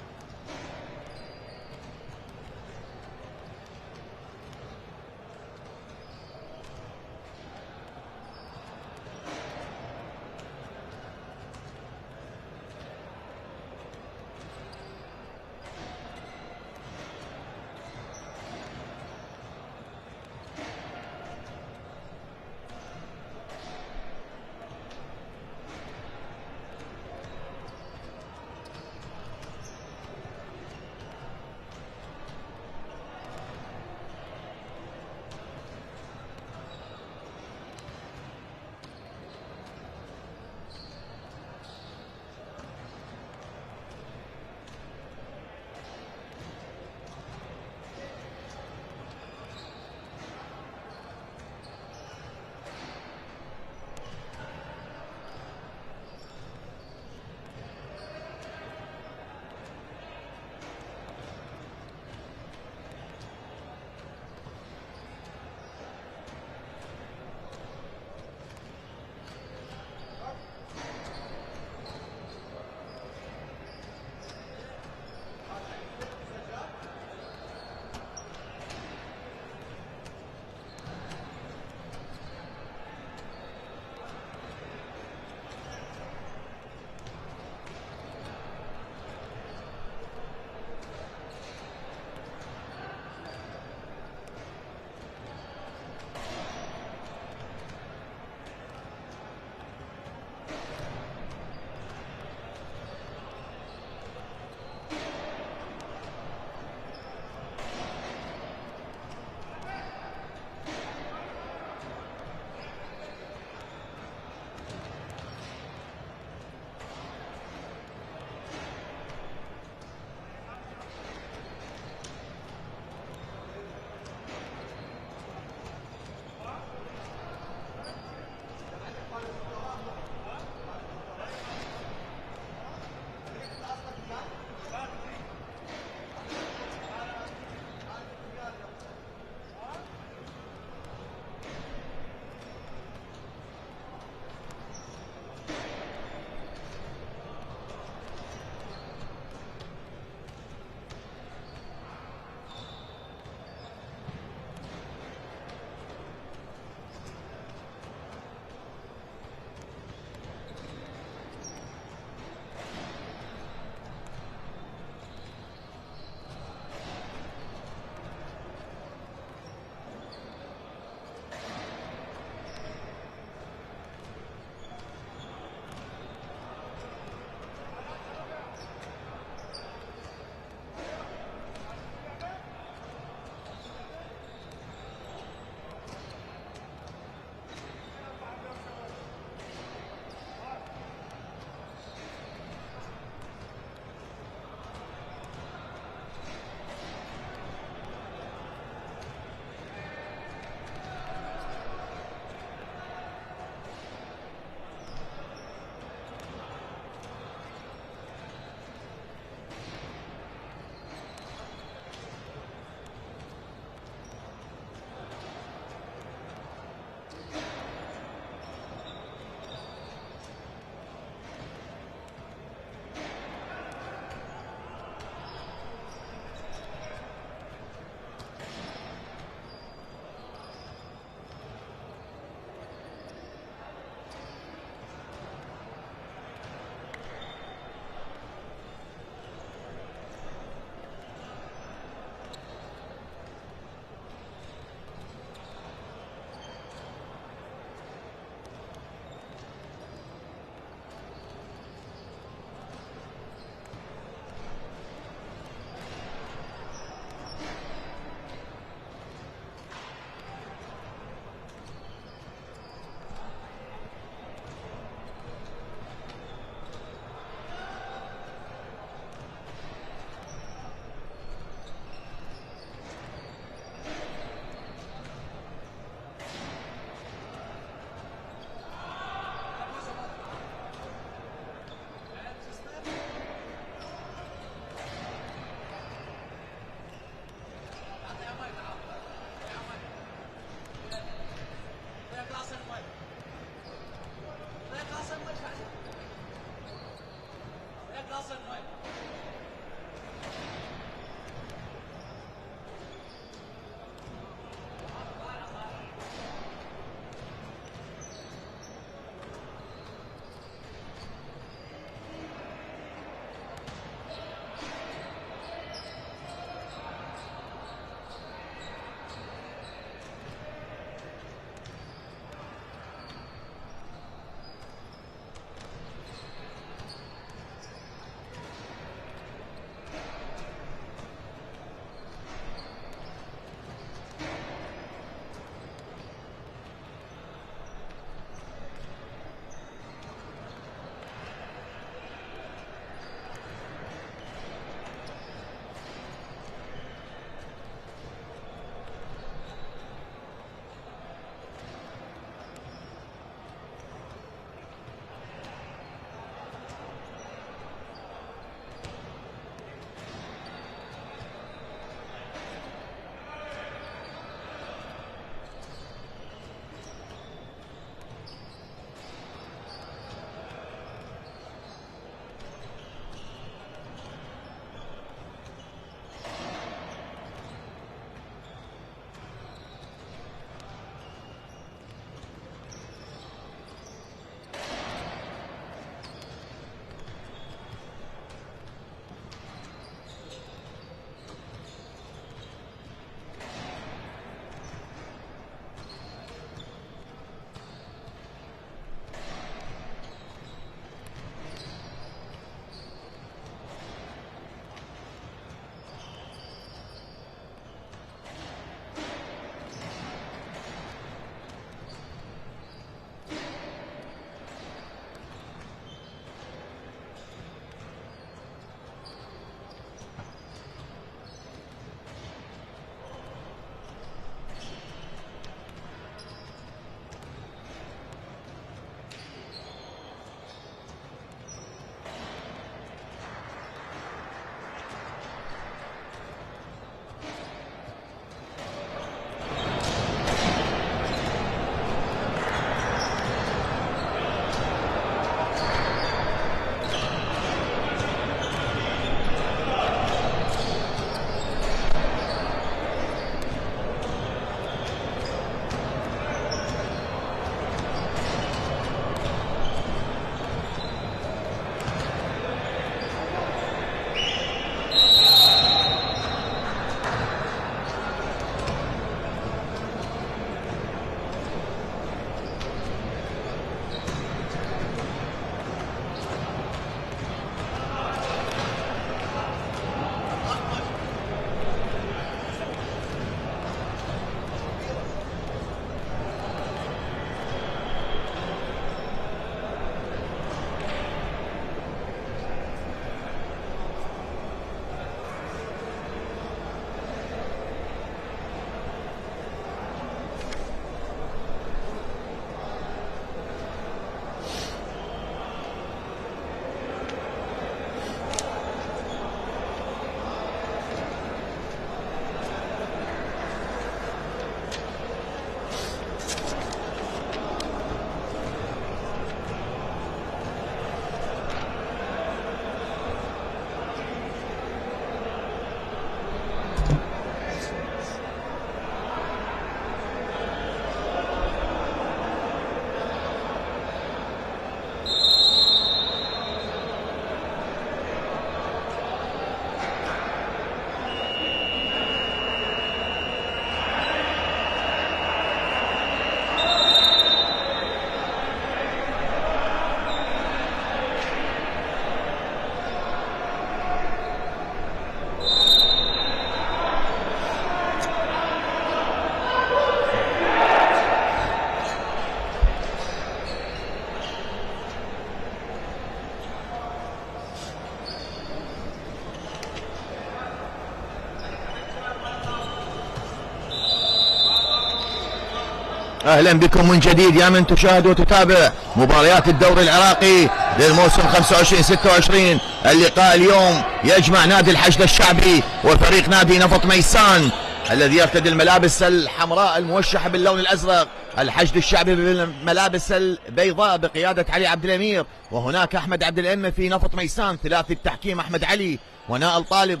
اهلا بكم من جديد يا من تشاهد وتتابع مباريات الدوري العراقي للموسم 25-26. اللقاء اليوم يجمع نادي الحشد الشعبي وفريق نادي نفط ميسان الذي يرتدي الملابس الحمراء الموشحة باللون الازرق. الحشد الشعبي بالملابس البيضاء بقيادة علي عبد الامير، وهناك احمد عبد الامه في نفط ميسان. ثلاثي التحكيم احمد علي ونائل طالب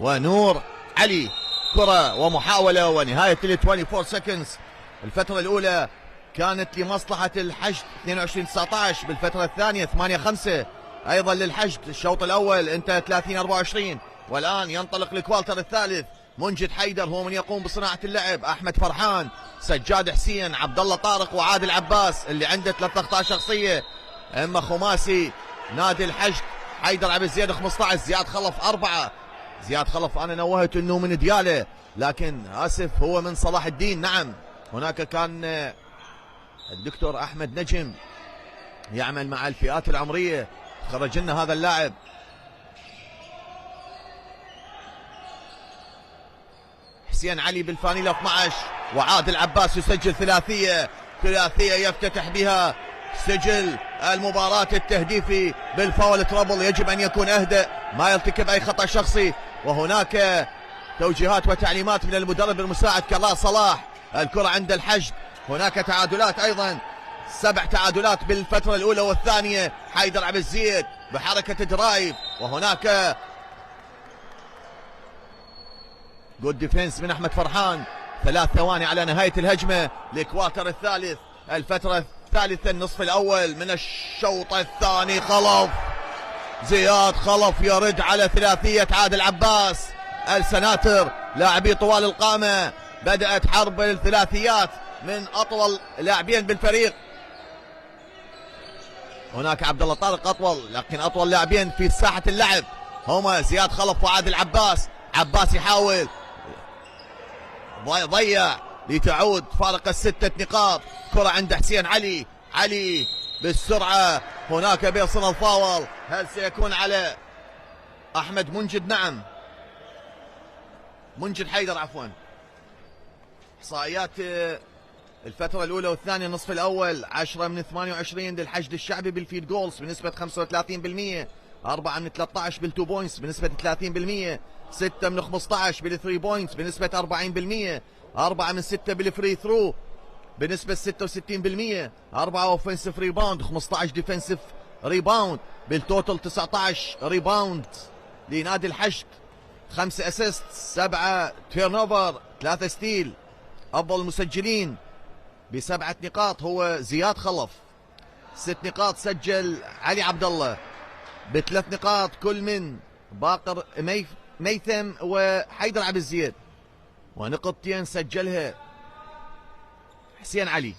ونور علي. كرة ومحاولة ونهاية 24 سكندز. الفترة الأولى كانت لمصلحة الحشد 22-19، بالفترة الثانية 8-5 أيضا للحشد. الشوط الأول انتهى 30-24، والآن ينطلق الكوالتر الثالث. منجد حيدر هو من يقوم بصناعة اللعب، أحمد فرحان، سجاد حسين، عبد الله طارق وعادل عباس اللي عنده 3 أخطاء شخصية. أما خماسي نادي الحشد حيدر عبد الزيد 15، زياد خلف 4. زياد خلف أنا نوهت أنه من ديالة، لكن آسف هو من صلاح الدين. نعم، هناك كان الدكتور أحمد نجم يعمل مع الفئات العمرية، خرج لنا هذا اللاعب. حسين علي بالفانيلة 12، وعادل عباس يسجل ثلاثية يفتتح بها سجل المباراة التهديفي بالفاول ترابل. يجب أن يكون أهدأ، ما يرتكب أي خطأ شخصي. وهناك توجيهات وتعليمات من المدرب المساعد كلا صلاح. الكرة عند الحشد، هناك تعادلات أيضا، 7 تعادلات بالفترة الأولى والثانية. حيدر عبد الزيد بحركة درايف، وهناك جود ديفنس من أحمد فرحان. 3 ثواني على نهاية الهجمة لكوارتر الثالث. الفترة الثالثة النصف الأول من الشوط الثاني. خلف زياد خلف يرد على ثلاثية عادل عباس. السناتر لاعبي طوال القامة، بدأت حرب الثلاثيات من أطول لاعبين بالفريق. هناك عبد الله طارق أطول، لكن أطول لاعبين في ساحة اللعب هما زياد خلف وعادل عباس. عباس يحاول، ضيع لتعود فارق ال6 نقاط. كرة عند حسين علي، علي بالسرعة، هناك بيصل الفاول. هل سيكون على أحمد منجد؟ نعم، منجد حيدر عفوا. إحصائيات الفترة الأولى والثانية النصف الأول: 10 من 28 للحشد الشعبي بالفيد جولز بنسبة 35%، 4 من 13 بالتو بوينتس بنسبة 30%، 6 من 15 بالثري بوينتس بنسبة 40%، 4 من 6 بالفري ثرو بنسبة 66%، 4 اوفنسيف ريباوند، 15 ديفنسيف ريباوند، بالتوتال 19 ريباوند لنادي الحشد، 5 اسيست، 7 تيرن اوفر، 3 ستيل. افضل المسجلين ب7 نقاط هو زياد خلف، 6 نقاط سجل علي عبد الله، ب3 نقاط كل من باقر ميثم وحيدر عبد الزيد، ونقطتين سجلها حسين علي.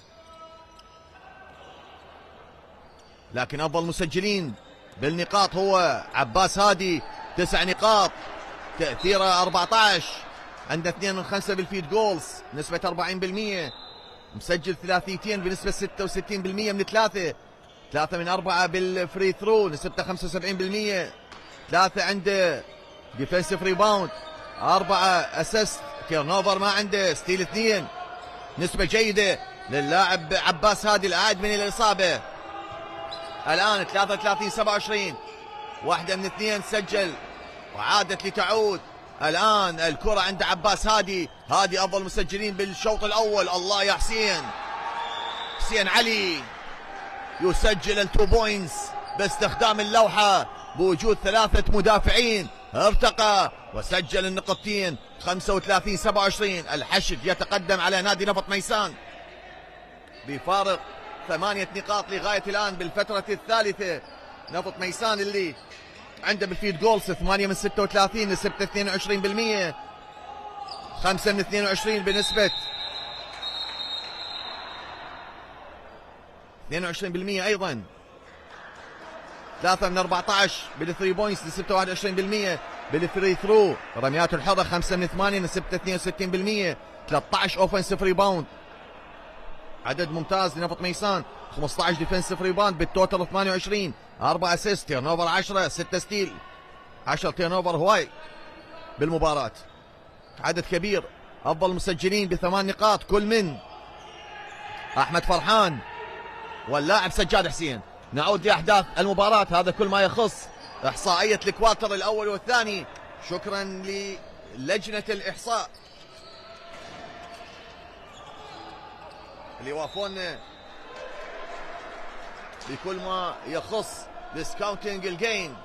لكن افضل مسجلين بالنقاط هو عباس هادي، 9 نقاط، تأثيره 14، عنده 2 من 5 بالفيد جولز نسبة 40%، مسجل ثلاثيتين بنسبة 66% من 3، 3 من 4 بالفري ثرو نسبته 75%، 3 عنده ديفنسيف ريباوند، 4 اسيست، تيرن اوفر ما عنده، ستيل 2. نسبة جيدة للاعب عباس هادي العائد من الإصابة. الآن 33-27، واحدة من 2 سجل وعادت لتعود. الآن الكرة عند عباس هادي، هادي أفضل مسجلين بالشوط الأول. الله يا حسين، حسين علي يسجل ال2 بوينتس باستخدام اللوحة بوجود 3 مدافعين، ارتقى وسجل النقطتين. 35-27، الحشد يتقدم على نادي نفط ميسان بفارق 8 نقاط لغاية الآن بالفترة الثالثة. نفط ميسان اللي عنده بالفيد جولز 8 من 36 نسبة 22%، 5 من 22 بنسبة 22% أيضا، 3 من 14 بالثري بوينتس نسبة 21%، بالفري ثرو رميات الحرة 5 من 8 نسبة 62%، 13 اوفنسيف ريباوند، عدد ممتاز لنفط ميسان، 15 ديفنسيف ريباوند بالتوتال 28، 4 اسيست، تيرن اوفر 10، 6 ستيل، 10 تيرن اوفر هواي بالمباراة، عدد كبير. افضل مسجلين ب8 نقاط كل من أحمد فرحان واللاعب سجاد حسين. نعود لأحداث المباراة، هذا كل ما يخص إحصائية الكوارتر الأول والثاني. شكرا للجنة الإحصاء اللي وافونا بكل ما يخص ديسكاونتنج الجيم.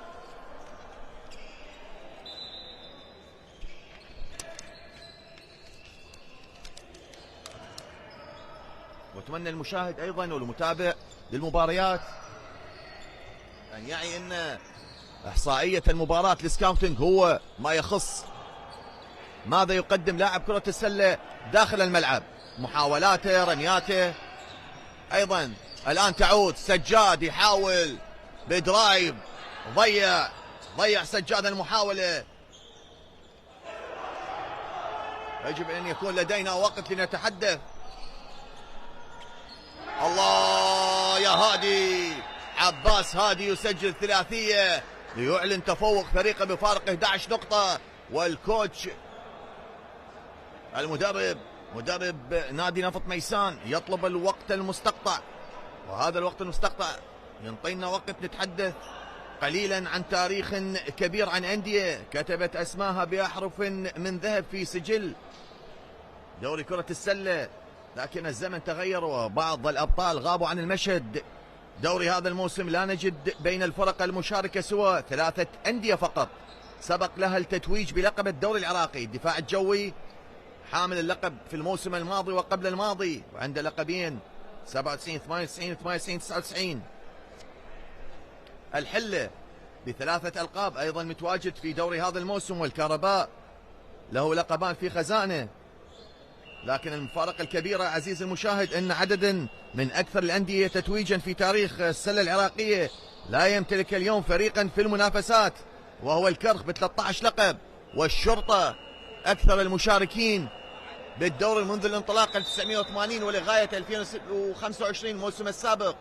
واتمنى المشاهد ايضا والمتابع للمباريات ان يعي ان احصائيه المباراه السكاوتنج هو ما يخص ماذا يقدم لاعب كره السله داخل الملعب، محاولاته، رمياته. ايضا الان تعود سجاد يحاول بدرايف، ضيع سجاد المحاوله. يجب ان يكون لدينا وقت لنتحدث. الله يا هادي، عباس هادي يسجل ثلاثيه ليعلن تفوق فريقه بفارق 11 نقطه. والكوتش مدرب نادي نفط ميسان يطلب الوقت المستقطع، وهذا الوقت المستقطع ينطينا وقت نتحدث قليلا عن تاريخ كبير، عن أندية كتبت أسماها بأحرف من ذهب في سجل دوري كرة السلة، لكن الزمن تغير وبعض الأبطال غابوا عن المشهد. دوري هذا الموسم لا نجد بين الفرق المشاركة سوى 3 أندية فقط سبق لها التتويج بلقب الدوري العراقي. الدفاع الجوي حامل اللقب في الموسم الماضي وقبل الماضي، وعنده لقبين 97 98 98 99. الحلة ب3 ألقاب أيضا متواجد في دوري هذا الموسم، والكهرباء له لقبان في خزانه. لكن المفارقة الكبيرة عزيزي المشاهد أن عددا من أكثر الأندية تتويجا في تاريخ السلة العراقية لا يمتلك اليوم فريقا في المنافسات، وهو الكرخ ب13 لقب، والشرطة أكثر المشاركين بالدوري منذ الانطلاق 1980 ولغاية 2025 الموسم السابق.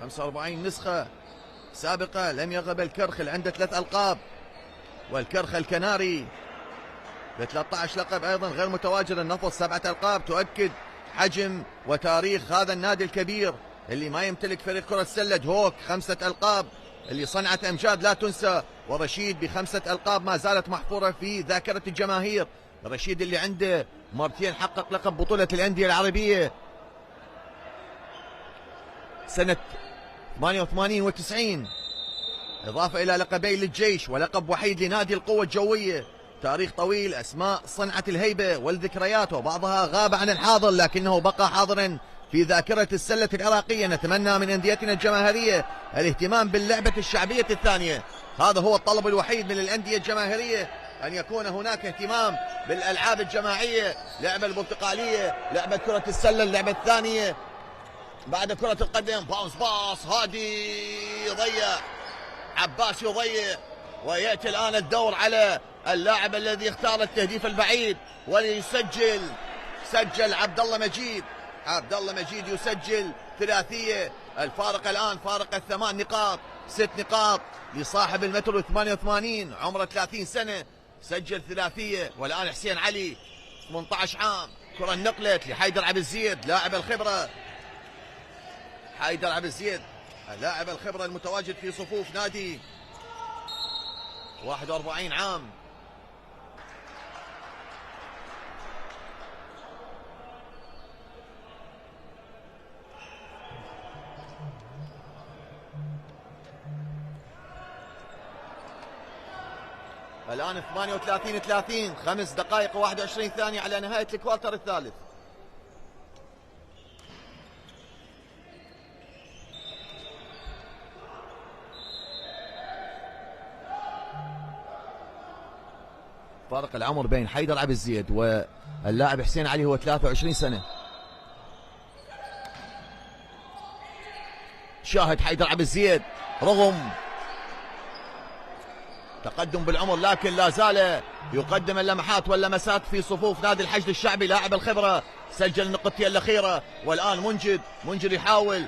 45 نسخة سابقة لم يغب الكرخ اللي عنده 3 ألقاب، والكرخ الكناري ب13 لقب أيضا غير متواجد. النفط 7 ألقاب، تؤكد حجم وتاريخ هذا النادي الكبير اللي ما يمتلك فريق كرة السلة. هوك 5 ألقاب اللي صنعت أمجاد لا تنسى، ورشيد ب5 ألقاب ما زالت محفورة في ذاكرة الجماهير. رشيد اللي عنده مرتين حقق لقب بطولة الأندية العربية سنة 88 و90، إضافة إلى لقبين للجيش ولقب وحيد لنادي القوة الجوية. تاريخ طويل، أسماء صنعت الهيبة والذكريات، وبعضها غاب عن الحاضر لكنه بقى حاضرا في ذاكرة السلة العراقية. نتمنى من أنديتنا الجماهيرية الاهتمام باللعبة الشعبية الثانية، هذا هو الطلب الوحيد من الأندية الجماهيرية، أن يكون هناك اهتمام بالألعاب الجماعية، لعبة البرتقالية، لعبة كرة السلة، اللعبة الثانية بعد كرة القدم. باص هادي يضيع، عباس يضيع، ويأتي الآن الدور على اللاعب الذي اختار التهديف البعيد وليسجل. سجل عبد الله مجيد يسجل ثلاثية. الفارق الآن فارق 8 نقاط، 6 نقاط لصاحب المتر 88 عمره 30 سنة، سجل ثلاثية. والآن حسين علي 18 عام، كرة نقلت لحيدر عبد الزيد لاعب الخبرة، حيدر عبد الزيد اللاعب الخبرة المتواجد في صفوف نادي 41 عام. الآن 38-30، 5 دقائق و21 ثانية على نهاية الكوارتر الثالث. فارق العمر بين حيدر عبد الزيد واللاعب حسين علي هو 23 سنة. شاهد حيدر عبد الزيد رغم تقدم بالعمر لكن لا زال يقدم اللمحات واللمسات في صفوف نادي الحشد الشعبي، لاعب الخبرة، سجل النقطتين الأخيرة. والآن منجد يحاول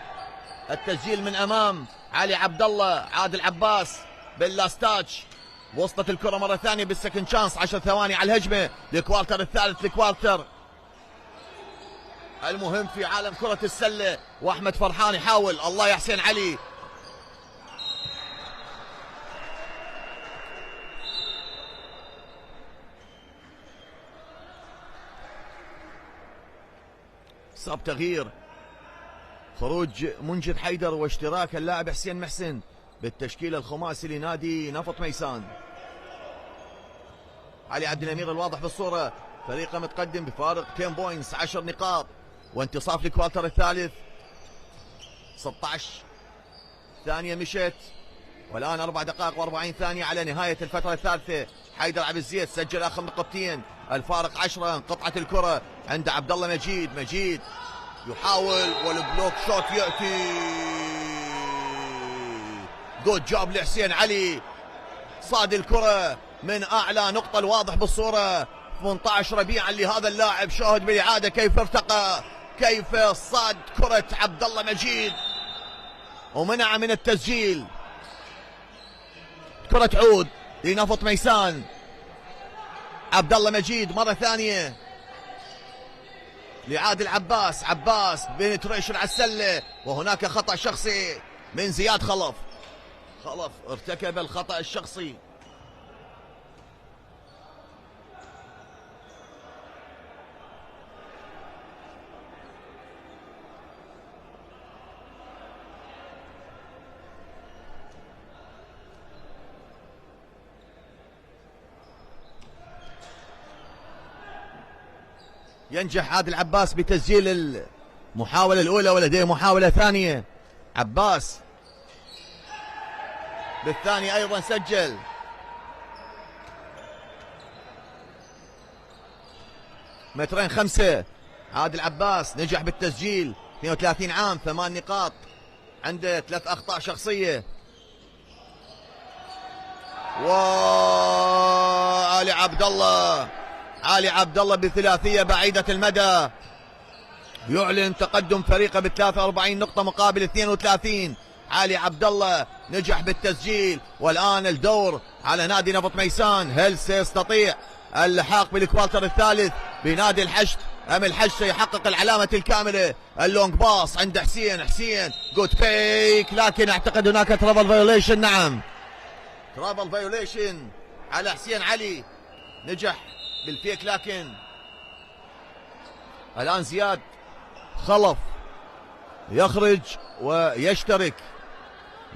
التسجيل من أمام علي عبد الله، عادل عباس باللاستاتش وصلت الكرة مرة ثانية بالسكند شانس. 10 ثواني على الهجمة للكوارتر الثالث. الكوارتر المهم في عالم كرة السلة، واحمد فرحان يحاول. الله يا حسين علي. صاب تغيير، خروج منجد حيدر واشتراك اللاعب حسين محسن بالتشكيل الخماسي لنادي نفط ميسان. علي عبد الامير الواضح بالصورة، فريقه متقدم بفارق 10 بوينتس 10 نقاط، وانتصاف الكوارتر الثالث. 16 ثانية مشت، والآن 4 دقائق و40 ثانية على نهاية الفترة الثالثة. حيدر عبد الزيد سجل آخر نقطتين، الفارق 10. انقطعت الكرة عند عبد الله مجيد. مجيد يحاول والبلوك شوت يأتي. جود جاب لحسين علي، صاد الكرة من أعلى نقطة. الواضح بالصورة 18 ربيعا لهذا اللاعب. شاهد بالإعادة كيف ارتقى، كيف صاد كرة عبد الله مجيد ومنع من التسجيل. كرة تعود لنفط ميسان. عبد الله مجيد مرة ثانية لعادل عباس. عباس بنتريشن على السلة، وهناك خطأ شخصي من زياد خلف. خلف ارتكب الخطأ الشخصي. ينجح عادل عباس بتسجيل المحاولة الأولى، ولديه محاولة ثانية. عباس بالثاني أيضا سجل. مترين 5. عادل عباس نجح بالتسجيل. 32 عام، 8 نقاط، عنده 3 أخطاء شخصية. وعلي عبد الله، علي عبد الله بثلاثية بعيدة المدى يعلن تقدم فريقه ب 43 نقطة مقابل 32. علي عبد الله نجح بالتسجيل، والآن الدور على نادي نفط ميسان. هل سيستطيع اللحاق بالكوارتر الثالث بنادي الحشد أم الحشد سيحقق العلامة الكاملة؟ اللونج باص عند حسين. حسين جود فيك، لكن اعتقد هناك ترافل فايوليشن. نعم ترافل فايوليشن على حسين علي. نجح بالفيك، لكن الآن زياد خلف يخرج ويشترك.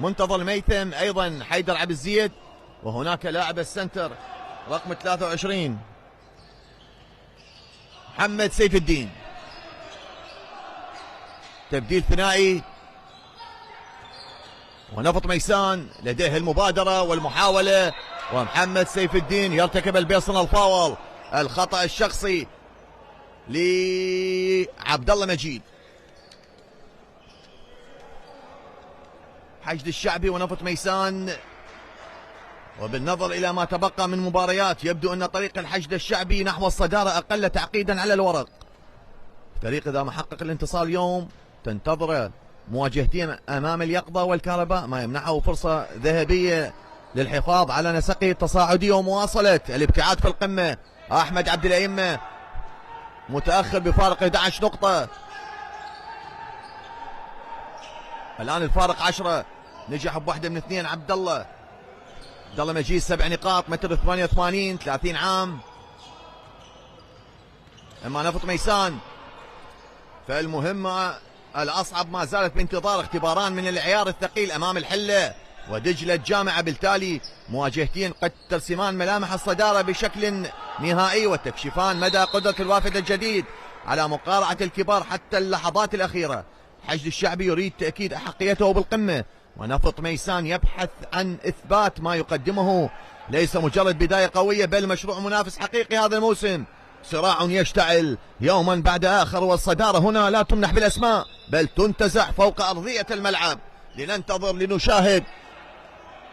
منتظر الميثم، أيضا حيدر عبد الزيد، وهناك لاعب السنتر رقم 23 محمد سيف الدين. تبديل ثنائي، ونفط ميسان لديه المبادرة والمحاولة، ومحمد سيف الدين يرتكب البيرسونال فاول، الخطأ الشخصي لعبد الله مجيد. حشد الشعبي ونفط ميسان، وبالنظر إلى ما تبقى من مباريات يبدو أن طريق الحشد الشعبي نحو الصدارة أقل تعقيدا على الورق. فريق إذا ما حقق الانتصار اليوم تنتظره مواجهتين أمام اليقظة والكهرباء، ما يمنحه فرصة ذهبية للحفاظ على نسقه التصاعدي ومواصلة الابتعاد في القمة. أحمد عبد الأئمة متأخر بفارق 11 نقطة، الآن الفارق 10. نجح بواحدة من اثنين عبد الله مجيد. 7 نقاط، متر 88، 30 عام. اما نفط ميسان فالمهمة الأصعب ما زالت بانتظار اختباران من العيار الثقيل أمام الحلة ودجلة الجامعة، بالتالي مواجهتين قد ترسمان ملامح الصدارة بشكل نهائي وتكشفان مدى قدرة الوافد الجديد على مقارعة الكبار حتى اللحظات الأخيرة. حشد الشعبي يريد تأكيد أحقيته بالقمة، ونفط ميسان يبحث عن إثبات ما يقدمه ليس مجرد بداية قوية بل مشروع منافس حقيقي هذا الموسم. صراع يشتعل يوما بعد آخر، والصدارة هنا لا تمنح بالأسماء بل تنتزع فوق أرضية الملعب. لننتظر لنشاهد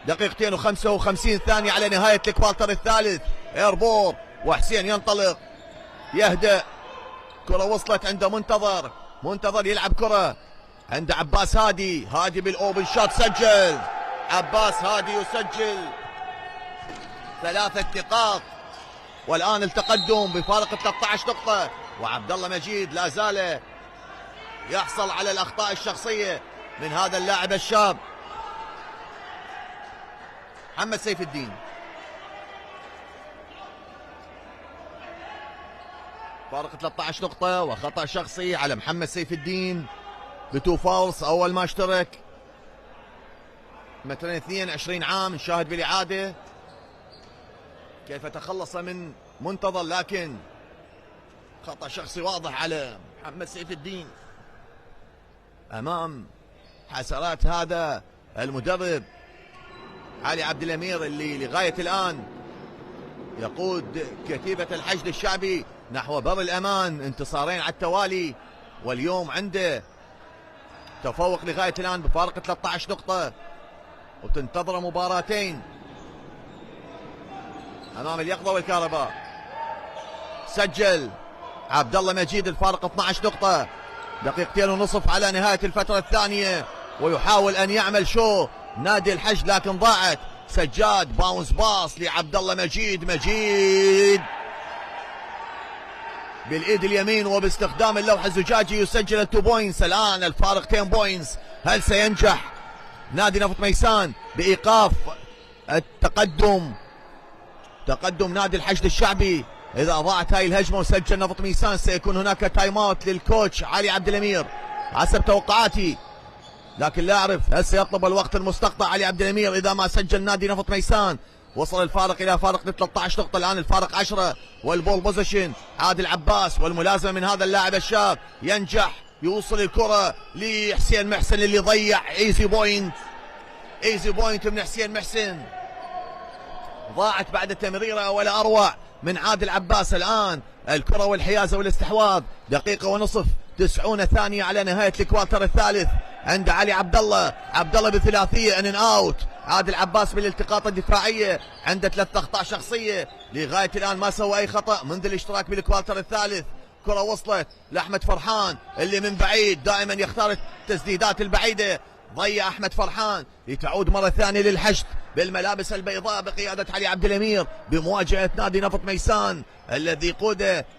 دقيقتين و55 ثانية على نهاية الكوارتر الثالث. ايربور وحسين ينطلق يهدأ، كرة وصلت عند منتظر يلعب كرة عند عباس هادي بالاوبن شوت، سجل عباس هادي يسجل 3 نقاط، والآن التقدم بفارق 13 نقطة. وعبد الله مجيد لا زال يحصل على الأخطاء الشخصية من هذا اللاعب الشاب محمد سيف الدين. فارق 13 نقطة وخطأ شخصي على محمد سيف الدين ب2 فاولز. أول ما اشترك مثلا 22 عام. نشاهد بالإعادة كيف تخلص من منتظر، لكن خطأ شخصي واضح على محمد سيف الدين أمام حسرات هذا المدرب علي عبد الأمير، اللي لغاية الآن يقود كتيبة الحشد الشعبي نحو بر الأمان، انتصارين على التوالي، واليوم عنده تفوق لغاية الآن بفارق 13 نقطة، وتنتظر مباراتين أمام اليقظة والكهرباء. سجل عبد الله مجيد الفارق 12 نقطة، 2.5 دقائق على نهاية الفترة الثانية، ويحاول أن يعمل شو نادي الحشد لكن ضاعت. سجاد باونس باص لعبد الله مجيد، مجيد بالايد اليمين وباستخدام اللوح الزجاجي يسجل 2 بوينتس. الان الفارق 10 بوينتس. هل سينجح نادي نفط ميسان بايقاف التقدم؟ تقدم نادي الحشد الشعبي. اذا ضاعت هاي الهجمه وسجل نفط ميسان سيكون هناك تايم اوت للكوتش علي عبد الامير حسب توقعاتي، لكن لا اعرف هل سيطلب الوقت المستقطع علي عبد الامير اذا ما سجل نادي نفط ميسان. وصل الفارق الى فارق 13 نقطة، الان الفارق 10. والبول بوزيشن عادل عباس والملازمة من هذا اللاعب الشاب. ينجح يوصل الكرة لحسين محسن اللي ضيع. ايزي بوينت، ايزي بوينت من حسين محسن، ضاعت بعد تمريرة ولا اروع من عادل عباس. الان الكرة والحيازة والاستحواذ، 1.5 دقائق 90 ثانية على نهاية الكوارتر الثالث. عند علي عبد الله، عبد الله بثلاثية ان اوت. عادل عباس بالالتقاط الدفاعية عنده 3 اخطاء شخصية، لغاية الان ما سوى اي خطأ منذ الاشتراك بالكوارتر الثالث. كرة وصلت لاحمد فرحان اللي من بعيد دائما يختار التسديدات البعيدة. ضيع احمد فرحان لتعود مرة ثانية للحشد بالملابس البيضاء بقيادة علي عبد الامير بمواجهة نادي نفط ميسان اللي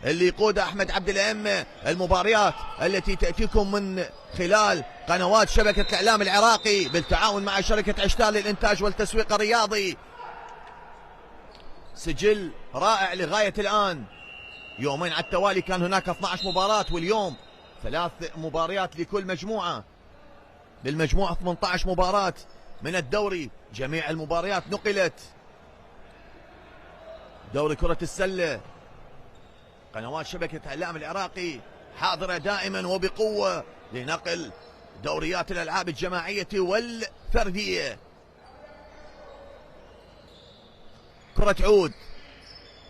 يقوده احمد عبد الائمة. المباريات التي تأتيكم من خلال قنوات شبكة الاعلام العراقي بالتعاون مع شركة عشتال للانتاج والتسويق الرياضي. سجل رائع لغاية الان. يومين على التوالي كان هناك 12 مباراة، واليوم 3 مباريات لكل مجموعة. بالمجموعة 18 مباراة من الدوري، جميع المباريات نقلت. دوري كرة السلة قنوات شبكة اعلام العراقي حاضرة دائما وبقوة لنقل دوريات الالعاب الجماعية والفردية. كرة عود،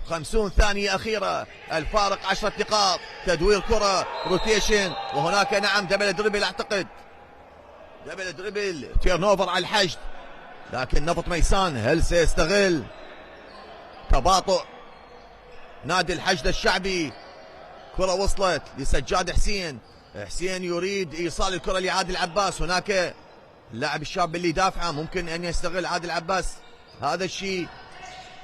50 ثانية أخيرة، الفارق 10 نقاط. تدوير كرة، روتيشن، وهناك نعم دبل دربل، أعتقد دبل دربل، تيرن اوفر على الحشد. لكن نفط ميسان هل سيستغل تباطؤ نادي الحشد الشعبي؟ كرة وصلت لسجاد حسين، حسين يريد إيصال الكرة لعادل عباس. هناك اللاعب الشاب اللي دافعه، ممكن أن يستغل عادل عباس هذا الشيء.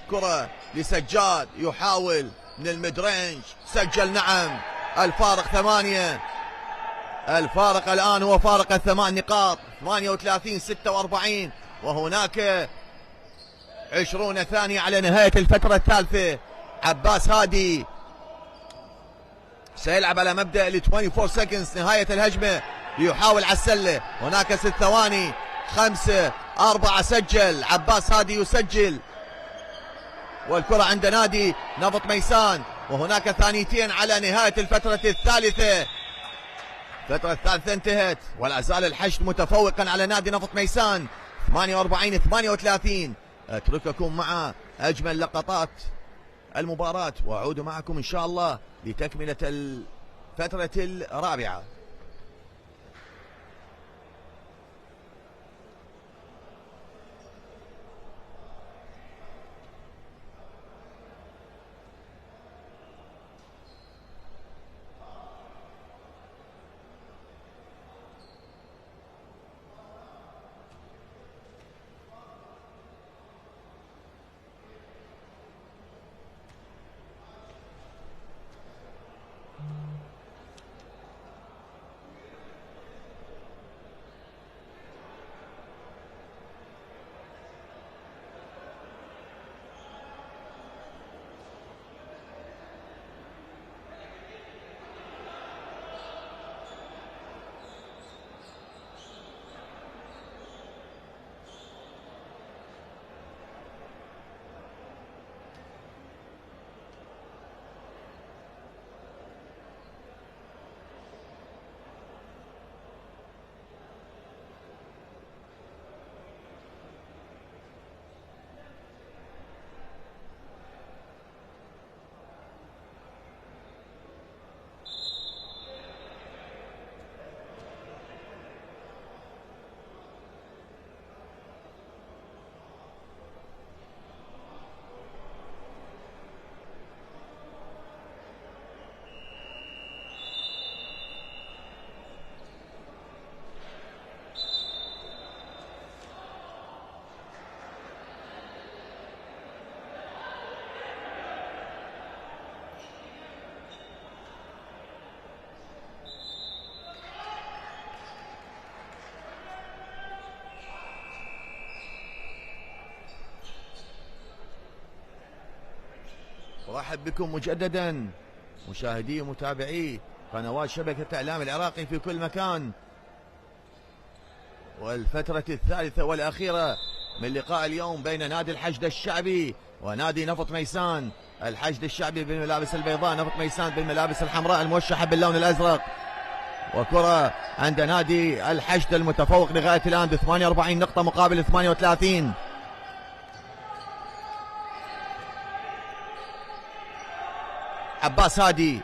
كرة لسجاد يحاول من الميدرينج، سجل نعم. الفارق 8. الفارق الآن هو فارق 8 نقاط، 38-46، وهناك 20 ثانية على نهاية الفترة الثالثة. عباس هادي سيلعب على مبدأ ال 24 seconds نهاية الهجمة ليحاول على السلة. هناك 6 ثواني، 5 4. سجل عباس هادي، يسجل، والكرة عند نادي نفط ميسان، وهناك 2 ثانيتين على نهاية الفترة الثالثة. الفترة الثالثة انتهت ولا زال الحشد متفوقا على نادي نفط ميسان 48-38. اترككم مع اجمل لقطات المباراة واعود معكم ان شاء الله لتكملة الفترة الرابعة. ارحب بكم مجددا مشاهدي ومتابعي قنوات شبكة اعلام العراقي في كل مكان، والفترة الثالثة والأخيرة من لقاء اليوم بين نادي الحشد الشعبي ونادي نفط ميسان. الحشد الشعبي بالملابس البيضاء، نفط ميسان بالملابس الحمراء الموشحة باللون الأزرق. وكرة عند نادي الحشد المتفوق لغاية الآن ب 48 نقطة مقابل 38. عباس هادي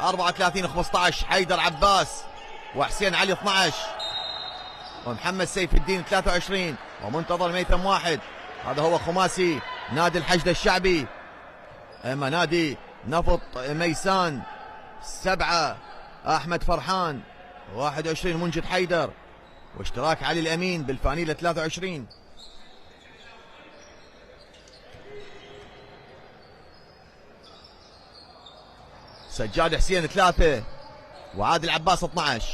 34-15، حيدر عباس وحسين علي 12 ومحمد سيف الدين 23 ومنتظر ميثم 1. هذا هو خماسي نادي الحشد الشعبي. اما نادي نفط ميسان 7 احمد فرحان 21 منجد حيدر واشتراك علي الامين بالفانيلة 23. سجاد حسين 3 وعادل عباس 12.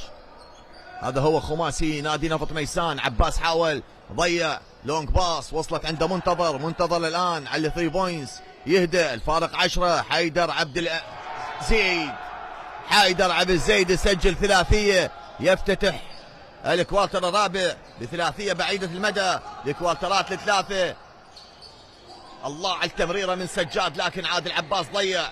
هذا هو خماسي نادي نفط ميسان. عباس حاول ضيع لونج باص وصلت عنده منتظر الان على 3 بوينتس يهدأ الفارق 10. حيدر عبد الزيد يسجل ثلاثية يفتتح الكوارتر الرابع بثلاثية بعيدة المدى لكوارترات الثلاثة. الله على التمريرة من سجاد لكن عادل عباس ضيع.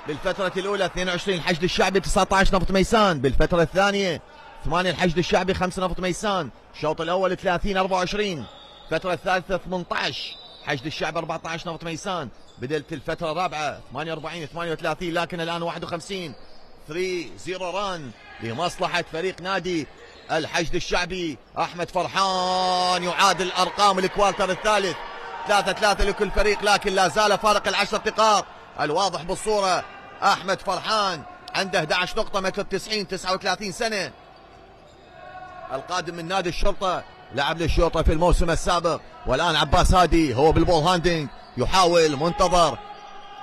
بالفترة الأولى 22 الحشد الشعبي 19 نفط ميسان. بالفترة الثانية 8 الحشد الشعبي 5 نفط ميسان. الشوط الأول 30-24. الفترة الثالثة 18 حشد الشعبي 14 نفط ميسان. بدلت الفترة الرابعة 48-38 لكن الآن 51 3-0 ران لمصلحة فريق نادي الحشد الشعبي. أحمد فرحان يعادل أرقام الكوارتر الثالث 3-3 لكل فريق، لكن لا زال فارق ال10 نقاط الواضح بالصورة. أحمد فرحان عنده 11 نقطة، متر 90 39 سنة. القادم من نادي الشرطة، لعب للشرطة في الموسم السابق. والآن عباس هادي هو بالبول هاندينج يحاول.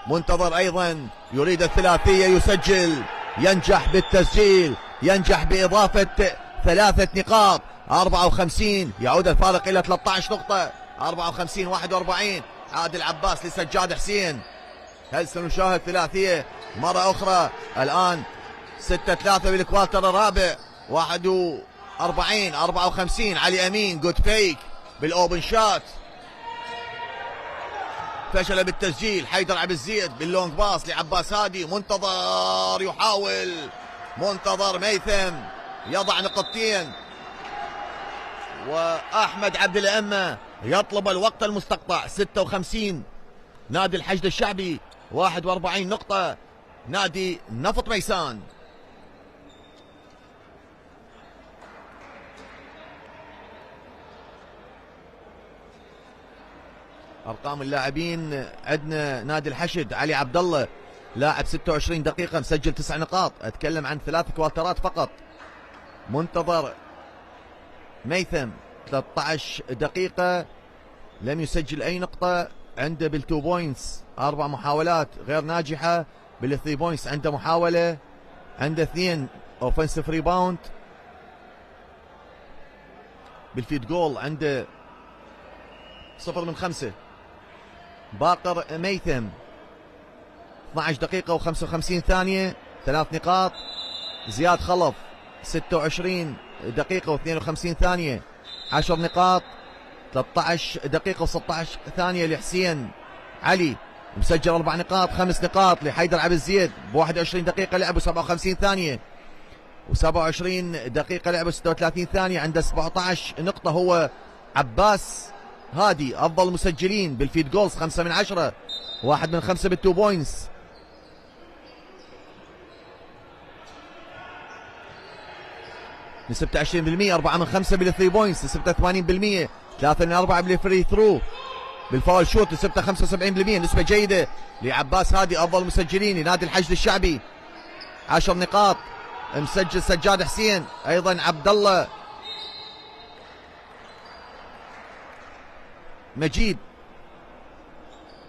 منتظر أيضا يريد الثلاثية، يسجل، ينجح بالتسجيل، ينجح بإضافة 3 نقاط. 54 يعود الفارق إلى 13 نقطة. 54-41. عادل عباس لسجاد حسين. هل سنشاهد ثلاثية مرة أخرى؟ الآن 6-3 بالكوارتر الرابع. 41-54 علي أمين جود فيك بالأوبن شات، فشل بالتسجيل. حيدر عبد الزيد باللونج باص لعباس هادي. منتظر يحاول، منتظر ميثم يضع نقطتين. وأحمد عبد الأمة يطلب الوقت المستقطع. 56 نادي الحشد الشعبي، 41 نقطة نادي نفط ميسان. ارقام اللاعبين عندنا نادي الحشد علي عبد الله لاعب 26 دقيقة مسجل 9 نقاط. اتكلم عن 3 كوارترات فقط. منتظر ميثم 13 دقيقة لم يسجل اي نقطة. عنده بال2 بوينتس 4 محاولات غير ناجحة. بال3 بوينتس عنده محاولة. عنده 2 اوفنسيف ريباوند. بالفيد جول عنده 0 من 5. باقر ميثم 12 دقيقة و55 ثانية 3 نقاط. زياد خلف 26 دقيقة و52 ثانية 10 نقاط. 13 دقيقة و16 ثانية لحسين علي مسجل 4 نقاط. 5 نقاط لحيدر عبد الزيد ب 21 دقيقة لعب و57 ثانية و27 دقيقة لعب و36 ثانية. عنده 17 نقطة هو عباس هادي افضل مسجلين بالفيد جولز 5 من 10، 1 من 5 بال2 بوينتس. نسبة 20%. 4 من 5 بال3 بوينتس نسبة 80%. 3 من 4 بالفري ثرو. بالفاول شوت نسبة 75%. نسبة جيدة لعباس هادي افضل مسجلين لنادي الحشد الشعبي. 10 نقاط مسجل سجاد حسين، ايضا عبد الله مجيد.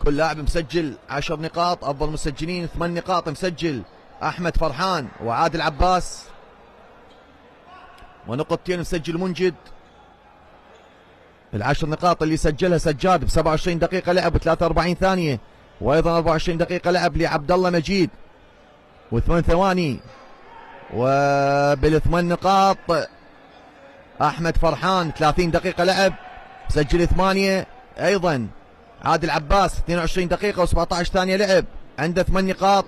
كل لاعب مسجل 10 نقاط. افضل مسجلين 8 نقاط مسجل احمد فرحان وعادل عباس، ونقطتين مسجل منجد. ال10 نقاط اللي سجلها سجاد ب 27 دقيقة لعب و43 ثانية وايضا 24 دقيقة لعب لعبد الله مجيد و8 ثواني. وبال8 نقاط احمد فرحان 30 دقيقة لعب سجل 8. ايضا عادل عباس 22 دقيقة و17 ثانية لعب عنده 8 نقاط.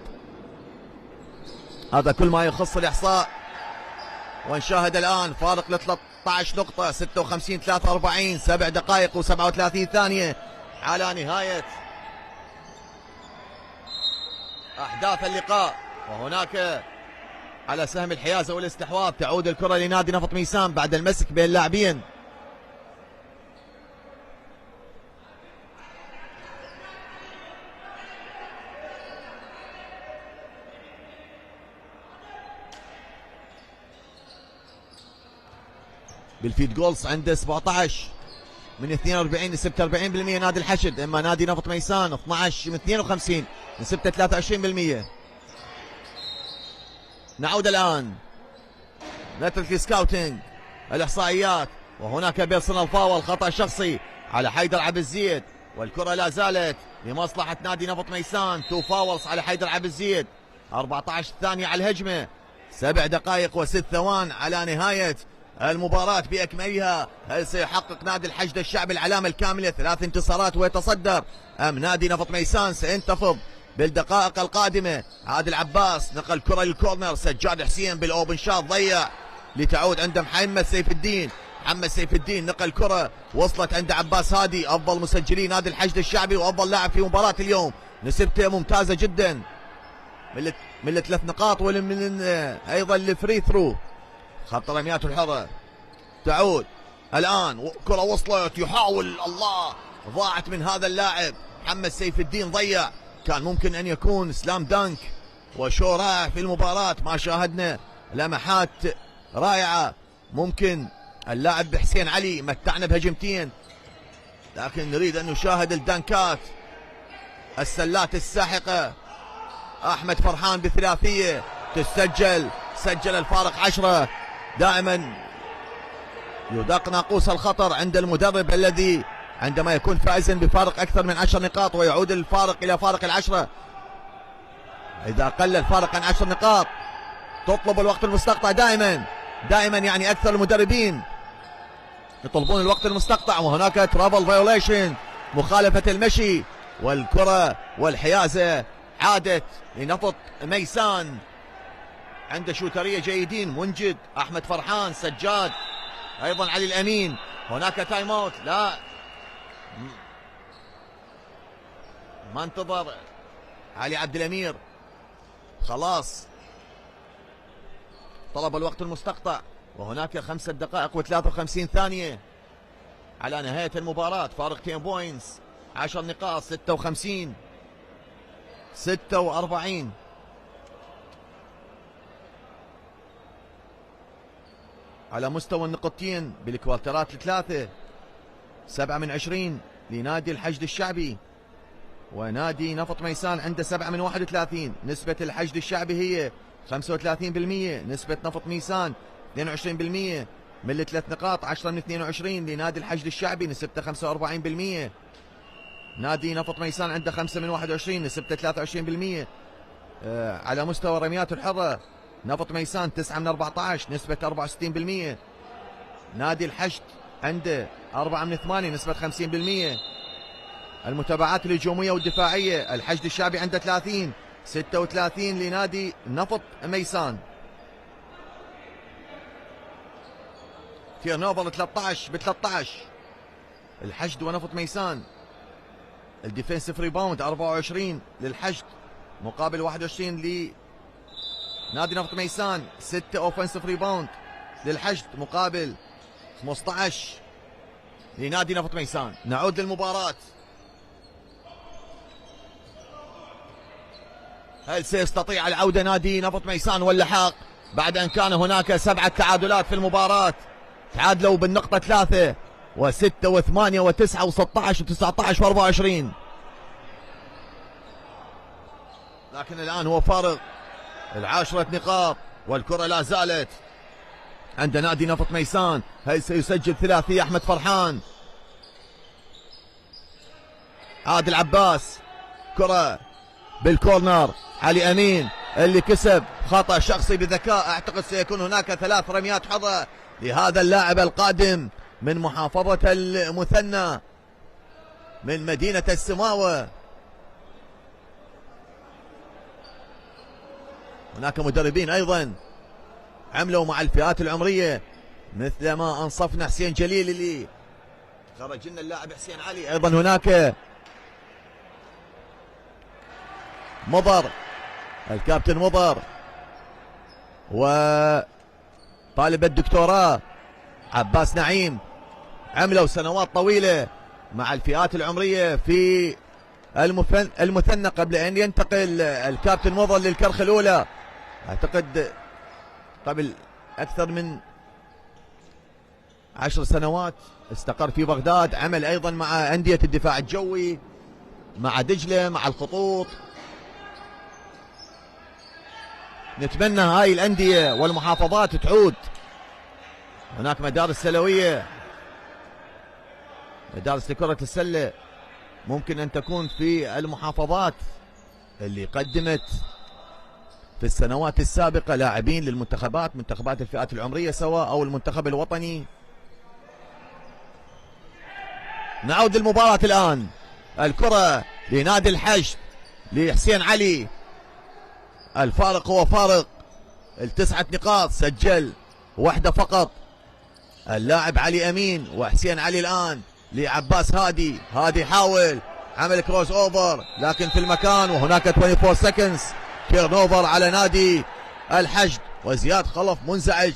هذا كل ما يخص الاحصاء. ونشاهد الان فارق ل 13 نقطة 56 43 7 دقائق و37 ثانية على نهاية احداث اللقاء. وهناك على سهم الحيازة والاستحواذ تعود الكرة لنادي نفط ميسان بعد المسك بين اللاعبين. بالفيد جولز عنده 17 من 42 نسبة 40% نادي الحشد، اما نادي نفط ميسان 12 من 52 نسبة 23%. نعود الان نترك سكاوتينج الاحصائيات. وهناك بيرسونال فاول خطأ شخصي على حيدر عبد الزيد، والكرة لا زالت لمصلحة نادي نفط ميسان. 2 فاولز على حيدر عبد الزيد. 14 ثانية على الهجمة. 7 دقائق و6 ثوان على نهاية المباراة بأكملها. هل سيحقق نادي الحشد الشعبي العلامة الكاملة 3 انتصارات ويتصدر، أم نادي نفط ميسان سينتفض بالدقائق القادمة؟ عادل عباس نقل كرة للكورنر. سجاد حسين بالأوبن شوت ضيع لتعود عند محمد سيف الدين. محمد سيف الدين نقل كرة وصلت عند عباس هادي، أفضل مسجلي نادي الحشد الشعبي وأفضل لاعب في مباراة اليوم. نسبته ممتازة جدا من 3 نقاط ومن أيضا الفري ثرو. خط رميات الحرة تعود الآن. كرة وصلت يحاول، الله ضاعت من هذا اللاعب محمد سيف الدين ضيع. كان ممكن أن يكون سلام دانك وشو رائع في المباراة. ما شاهدنا لمحات رائعة. ممكن اللاعب حسين علي متعنا بهجمتين، لكن نريد أن نشاهد الدانكات السلات الساحقة. أحمد فرحان بثلاثية تسجل، سجل الفارق 10. دائما يدق ناقوس الخطر عند المدرب الذي عندما يكون فائزا بفارق أكثر من 10 نقاط ويعود الفارق إلى فارق 10. إذا قل الفارق عن 10 نقاط تطلب الوقت المستقطع. دائما يعني أكثر المدربين يطلبون الوقت المستقطع. وهناك ترافل فايوليشن، مخالفة المشي، والكرة والحيازة عادت لنفط ميسان. عنده شوترية جيدين، منجد، أحمد فرحان، سجاد، أيضا علي الأمين. هناك تايم اوت، لا ما انتظر علي عبد الأمير، خلاص طلب الوقت المستقطع. وهناك 5 دقائق و53 ثانية على نهاية المباراة. فارق 10 بوينتس، 10 نقاط، 56 46. على مستوى النقطتين بالكوارترات الثلاثة 7 من 20 لنادي الحشد الشعبي، ونادي نفط ميسان عنده 7 من 31. نسبة الحشد الشعبي هي 35%، نسبة نفط ميسان 22%. من 3 نقاط 10 من 22 لنادي الحشد الشعبي، نسبته 45%. نادي نفط ميسان عنده 5 من 21، نسبته 23%. على مستوى الرميات الحرة نفط ميسان 9 من 14، نسبة 64%. نادي الحشد عنده 4 من 8، نسبة 50%. المتابعات الهجومية والدفاعية الحشد الشعبي عنده 30، 36 لنادي نفط ميسان. تيرن اوفر 13 ب 13 الحشد ونفط ميسان. الديفنسيف ريباوند 24 للحشد مقابل 21 لنادي نفط ميسان. 6 اوفنسيف ريباوند للحشد مقابل 15 لنادي نفط ميسان. نعود للمباراة. هل سيستطيع العودة نادي نفط ميسان واللحاق بعد أن كان هناك 7 تعادلات في المباراة؟ تعادلوا بالنقطة 3 و6 و8 و9 و16 و19 و24، لكن الآن هو فارق 10 نقاط والكرة لا زالت عند نادي نفط ميسان. هل سيسجل ثلاثية أحمد فرحان؟ عادل عباس كرة بالكورنر، علي أمين اللي كسب خطأ شخصي بذكاء. أعتقد سيكون هناك 3 رميات حظة لهذا اللاعب القادم من محافظة المثنى من مدينة السماوة. هناك مدربين أيضا عملوا مع الفئات العمرية، مثل ما أنصفنا حسين جليل اللي خرج لنا اللاعب حسين علي. أيضا هناك مضر، الكابتن مضر، وطالب الدكتوراه عباس نعيم، عملوا سنوات طويلة مع الفئات العمرية في المثنى قبل أن ينتقل الكابتن مضر للكرخ الأولى. أعتقد قبل أكثر من 10 سنوات استقر في بغداد، عمل أيضا مع أندية الدفاع الجوي، مع دجلة، مع الخطوط. نتمنى هاي الأندية والمحافظات تعود. هناك مدارس سلوية، مدارس لكرة السلة ممكن أن تكون في المحافظات اللي قدمت في السنوات السابقة لاعبين للمنتخبات، منتخبات الفئات العمرية سواء أو المنتخب الوطني. نعود للمباراة الآن. الكرة لنادي الحشد لحسين علي، الفارق هو فارق ال9 نقاط، سجل واحدة فقط اللاعب علي أمين. وحسين علي الآن لعباس هادي، هادي حاول عمل كروس اوفر لكن في المكان، وهناك 24 سكندز تيرن اوفر على نادي الحشد. وزياد خلف منزعج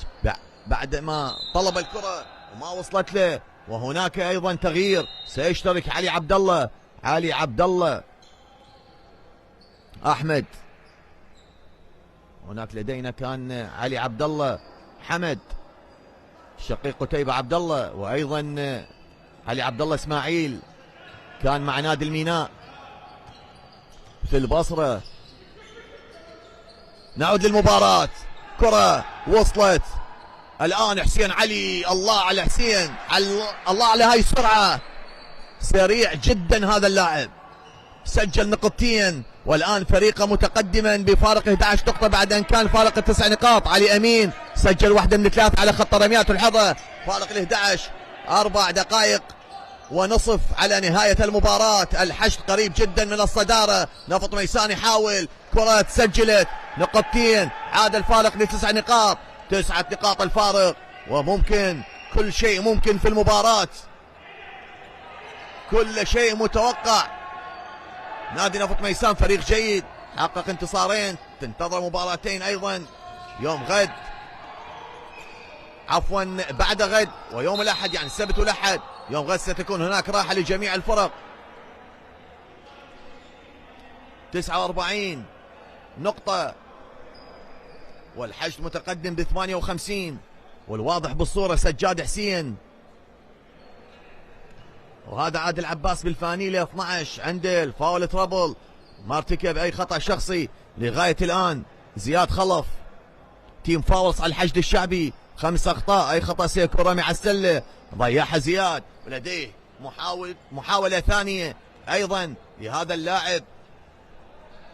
بعد ما طلب الكرة وما وصلت له. وهناك ايضا تغيير، سيشترك علي عبد الله، علي عبد الله احمد. هناك لدينا كان علي عبد الله حمد شقيق قتيبة عبد الله، وايضا علي عبد الله اسماعيل كان مع نادي الميناء في البصرة. نعود للمباراة، كرة وصلت الآن حسين علي. الله على حسين، الله على هاي السرعة، سريع جدا هذا اللاعب، سجل نقطتين والآن فريقه متقدما بفارق 11 نقطة بعد أن كان فارق 9 نقاط. علي أمين سجل واحدة من 3 على خط رميات الحظة، فارق 11. 4 دقائق ونصف على نهاية المباراة. الحشد قريب جدا من الصدارة. نفط ميسان يحاول، كرة سجلت نقطتين، عاد الفارق ل9 نقاط، 9 نقاط الفارق. وممكن كل شيء ممكن في المباراة، كل شيء متوقع. نادي نفط ميسان فريق جيد، حقق انتصارين، تنتظر مباراتين ايضا يوم غد، عفوا بعد غد ويوم الاحد، يعني السبت والاحد. يوم غد ستكون هناك راحة لجميع الفرق. 49 نقطة والحشد متقدم ب 58. والواضح بالصورة سجاد حسين، وهذا عادل عباس بالفانيلة 12 عنده الفاول ترابل، ما ارتكب اي خطأ شخصي لغاية الان. زياد خلف تيم فاولز على الحشد الشعبي، 5 اخطاء، اي خطأ سيكون رمي على السلة ضيعها زياد. ولديه محاولة ثانية ايضا لهذا اللاعب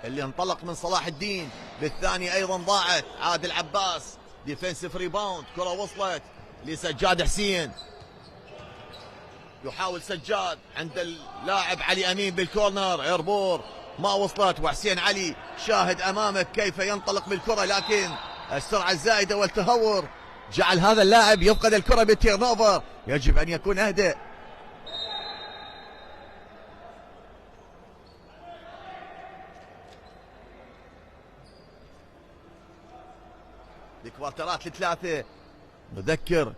اللي انطلق من صلاح الدين، بالثاني ايضا ضاعت. عادل عباس ديفنسيف ريباوند، كرة وصلت لسجاد حسين، يحاول سجاد عند اللاعب علي امين بالكورنر، ايربور ما وصلت. وحسين علي شاهد امامك كيف ينطلق بالكرة، لكن السرعة الزائدة والتهور جعل هذا اللاعب يفقد الكرة بالتيرن اوفر. يجب ان يكون اهدأ. الكوارترات ل3 نذكر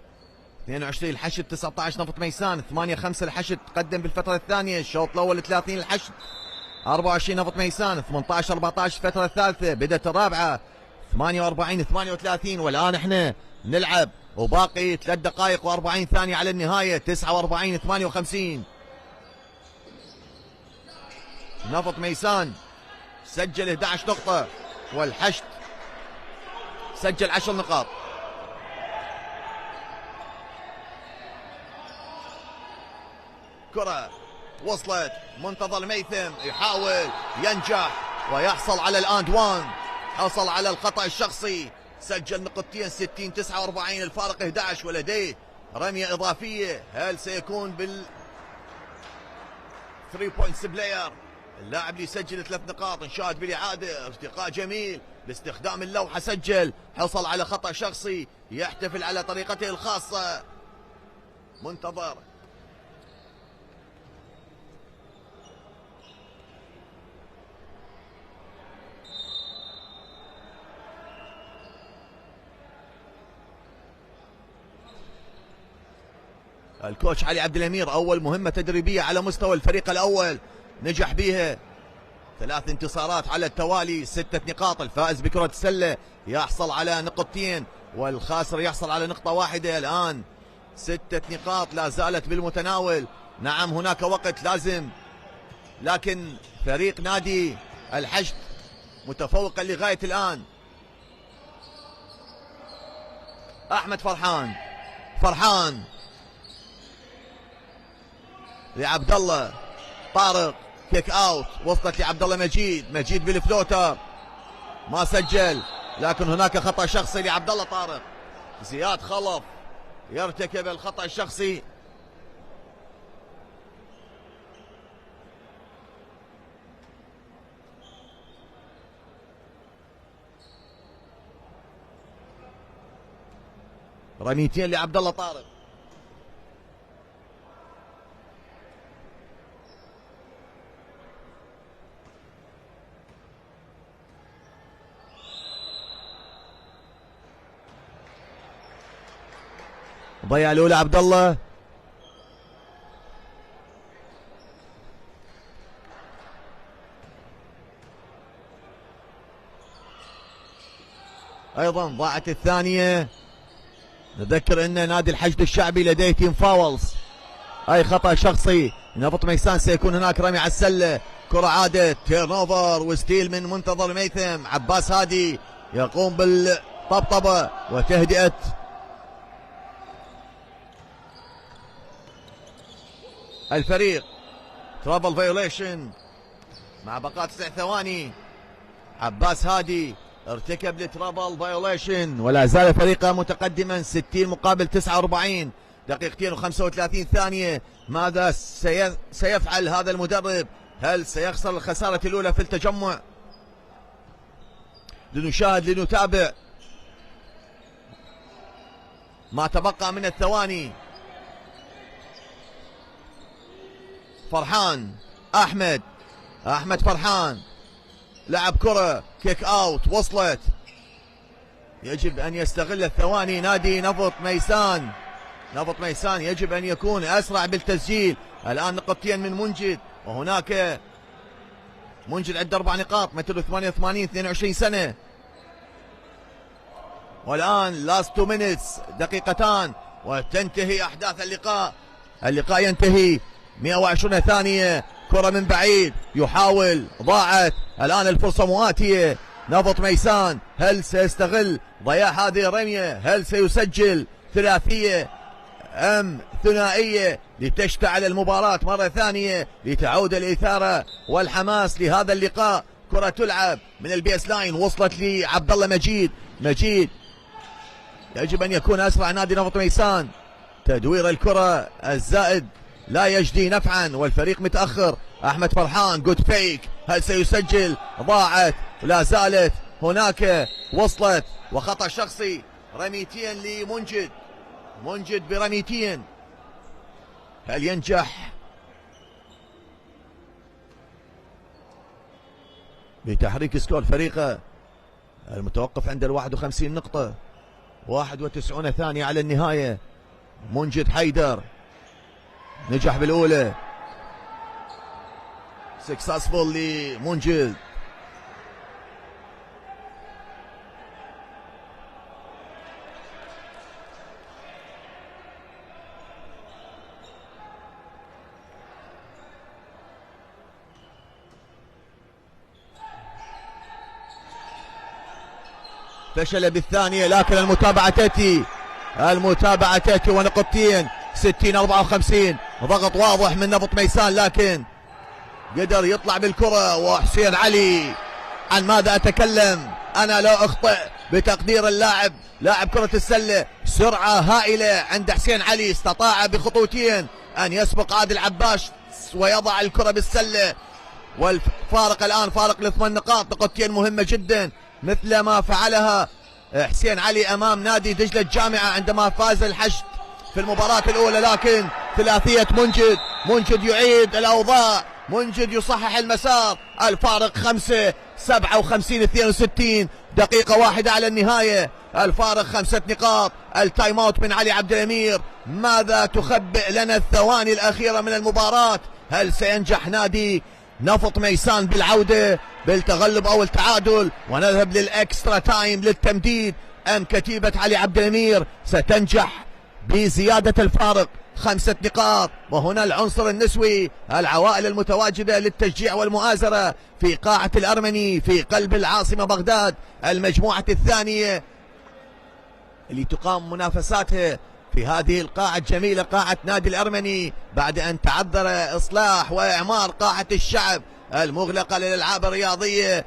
22 الحشد، 19 نفط ميسان، 8-5 الحشد تقدم بالفترة الثانية. الشوط الأول 30 الحشد، 24 نفط ميسان، 18-14 الفترة الثالثة. بدأت الرابعة 48-38، والآن احنا نلعب وباقي 3 دقائق و40 ثانية على النهاية. 49-58. نفط ميسان سجل 11 نقطة والحشد سجل 10 نقاط. كرة وصلت منتظر الميثم يحاول ينجح ويحصل على الاند وان، حصل على الخطأ الشخصي، سجل نقطتين 60 49 الفارق 11 ولديه رمية إضافية. هل سيكون بال 3 بوينتس بلاير اللاعب اللي يسجل 3 نقاط؟ نشاهد بالإعادة ارتقاء جميل باستخدام اللوحة، سجل، حصل على خطأ شخصي، يحتفل على طريقته الخاصة. منتظر الكوتش علي عبد الامير اول مهمة تدريبية على مستوى الفريق الاول نجح بها، 3 انتصارات على التوالي، 6 نقاط. الفائز بكرة السلة يحصل على نقطتين والخاسر يحصل على نقطة واحدة. الآن 6 نقاط لا زالت بالمتناول. نعم هناك وقت لازم، لكن فريق نادي الحشد متفوقا لغاية الآن. أحمد فرحان لعبد الله طارق، كيك اوت، وصلت لعبد الله مجيد بالفلوتر ما سجل، لكن هناك خطأ شخصي لعبد الله طارق. زياد خلف يرتكب الخطأ الشخصي. رميتين لعبد الله طارق. ضيع الاولى عبد الله، ايضا ضاعت الثانيه. نذكر ان نادي الحشد الشعبي لديه تيم فاولز، اي خطأ شخصي نفط ميسان سيكون هناك رمي على السله. كرة عادت، تيرن اوفر وستيل من منتظر ميثم. عباس هادي يقوم بالطبطبه وتهدئه الفريق. ترافل فايوليشن مع بقاء 9 ثواني. عباس هادي ارتكب لترافل فايوليشن ولا زال فريقه متقدما 60 مقابل 49، دقيقتين و35 ثانية. ماذا سيفعل هذا المدرب؟ هل سيخسر الخسارة الأولى في التجمع؟ لنشاهد لنتابع ما تبقى من الثواني. فرحان أحمد فرحان لعب كرة كيك اوت، وصلت. يجب ان يستغل الثواني نادي نفط ميسان يجب ان يكون اسرع بالتسجيل. الان نقطتين من منجد، وهناك منجد عنده 4 نقاط، متر 88 22 سنة. والان لاست 2 مينتس، دقيقتان وتنتهي احداث اللقاء ينتهي 120 ثانية. كرة من بعيد يحاول، ضاعت. الآن الفرصة مواتية. نفط ميسان هل سيستغل ضياع هذه الرمية؟ هل سيسجل ثلاثية أم ثنائية لتشتعل المباراة مرة ثانية، لتعود الإثارة والحماس لهذا اللقاء؟ كرة تلعب من البيس لاين، وصلت لعبد الله مجيد يجب أن يكون أسرع نادي نفط ميسان. تدوير الكرة الزائد لا يجدي نفعا والفريق متأخر. أحمد فرحان جود فيك، هل سيسجل؟ ضاعت ولا زالت هناك، وصلت وخطأ شخصي. رميتين لمنجد برميتين، هل ينجح بتحريك سكور فريقه المتوقف عند 51 نقطة، 91 ثانية على النهاية. منجد حيدر نجح بالأولى، سكسسفول لمنجد. فشل بالثانية، لكن المتابعة تأتي ونقطتين 60 54. ضغط واضح من نفط ميسان، لكن قدر يطلع بالكرة. وحسين علي، عن ماذا أتكلم؟ أنا لا أخطئ بتقدير اللاعب، لاعب كرة السلة، سرعة هائلة عند حسين علي، استطاع بخطوتين أن يسبق عادل عباس ويضع الكرة بالسلة. والفارق الآن فارق ل8 نقاط، نقطتين مهمة جدا مثل ما فعلها حسين علي أمام نادي دجلة الجامعة عندما فاز الحشد في المباراة الأولى. لكن ثلاثية منجد يعيد الأوضاع، منجد يصحح المسار. الفارق 5، 57 62، دقيقة واحدة على النهاية، الفارق 5 نقاط. التايم اوت من علي عبد الأمير. ماذا تخبئ لنا الثواني الأخيرة من المباراة؟ هل سينجح نادي نفط ميسان بالعودة بالتغلب أو التعادل ونذهب للإكسترا تايم للتمديد، أم كتيبة علي عبد الأمير ستنجح بزيادة الفارق 5 نقاط؟ وهنا العنصر النسوي، العوائل المتواجدة للتشجيع والمؤازرة في قاعة الأرمني في قلب العاصمة بغداد، المجموعة الثانية اللي تقام منافساتها في هذه القاعة الجميلة، قاعة نادي الأرمني، بعد أن تعذر إصلاح وإعمار قاعة الشعب المغلقة للألعاب الرياضية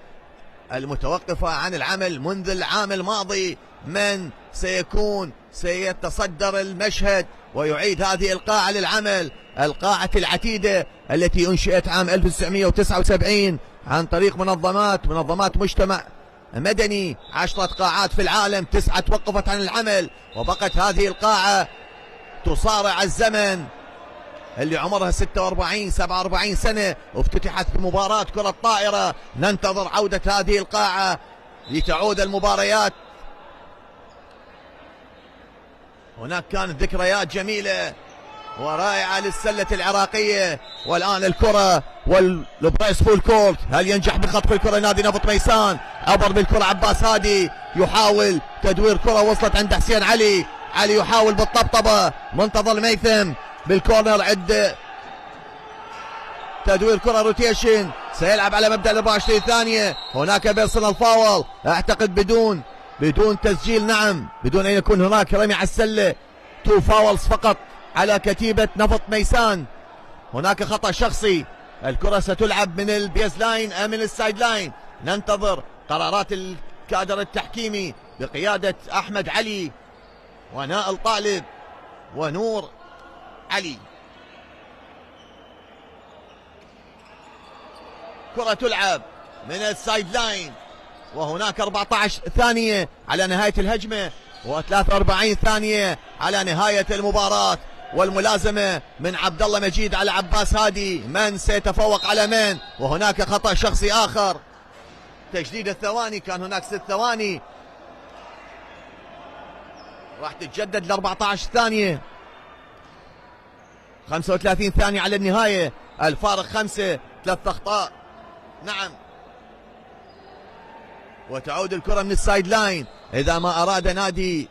المتوقفة عن العمل منذ العام الماضي. من سيتصدر المشهد ويعيد هذه القاعة للعمل؟ القاعة العتيدة التي أنشئت عام 1979 عن طريق منظمات مجتمع مدني. 10 قاعات في العالم، 9 توقفت عن العمل، وبقت هذه القاعة تصارع الزمن اللي عمرها 46 47 سنة، وافتتحت بمباراة كرة طائرة. ننتظر عودة هذه القاعة لتعود المباريات. هناك كانت ذكريات جميلة ورائعة للسلة العراقية. والآن الكرة والبريس فول كورت، هل ينجح بخطف الكرة نادي نفط ميسان؟ عبر بالكرة عباس هادي، يحاول تدوير كرة، وصلت عند حسين علي يحاول بالطبطبة، منتظر ميثم بالكورنر، عد تدوير كرة روتيشن، سيلعب على مبدأ 24 ثانية. هناك بيرسونال فاول اعتقد بدون تسجيل، نعم بدون ان يكون هناك رمي على السلة. 2 فاولز فقط على كتيبة نفط ميسان. هناك خطأ شخصي، الكرة ستلعب من البيز لاين أم من السايد لاين. ننتظر قرارات الكادر التحكيمي بقيادة أحمد علي ونائل طالب ونور علي. كرة تلعب من السايد لاين، وهناك 14 ثانية على نهاية الهجمة و43 ثانية على نهاية المباراة. والملازمة من عبد الله مجيد على عباس هادي، من سيتفوق على من؟ وهناك خطأ شخصي آخر، تجديد الثواني، كان هناك 6 ثواني راح تتجدد ل 14 ثانية، 35 ثانية على النهاية، الفارق 5، 3 أخطاء، نعم. وتعود الكرة من السايد لاين إذا ما أراد نادي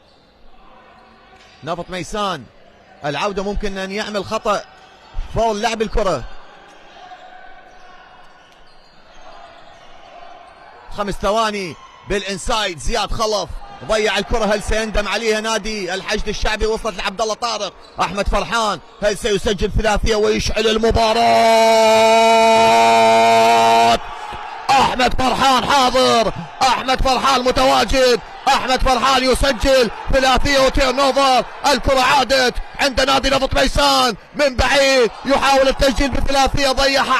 نفط ميسان العودة، ممكن أن يعمل خطأ فاول لعب الكرة. 5 ثواني بالإنسايد، زياد خلف ضيع الكرة، هل سيندم عليها نادي الحشد الشعبي؟ وصلت لعبد الله طارق، أحمد فرحان هل سيسجل ثلاثية ويشعل المباراة؟ أحمد فرحان حاضر، أحمد فرحان متواجد، أحمد فرحان يسجل ثلاثية وتيرن اوفر. الكرة عادت عند نادي نفط ميسان من بعيد، يحاول التسجيل بثلاثية ضيعها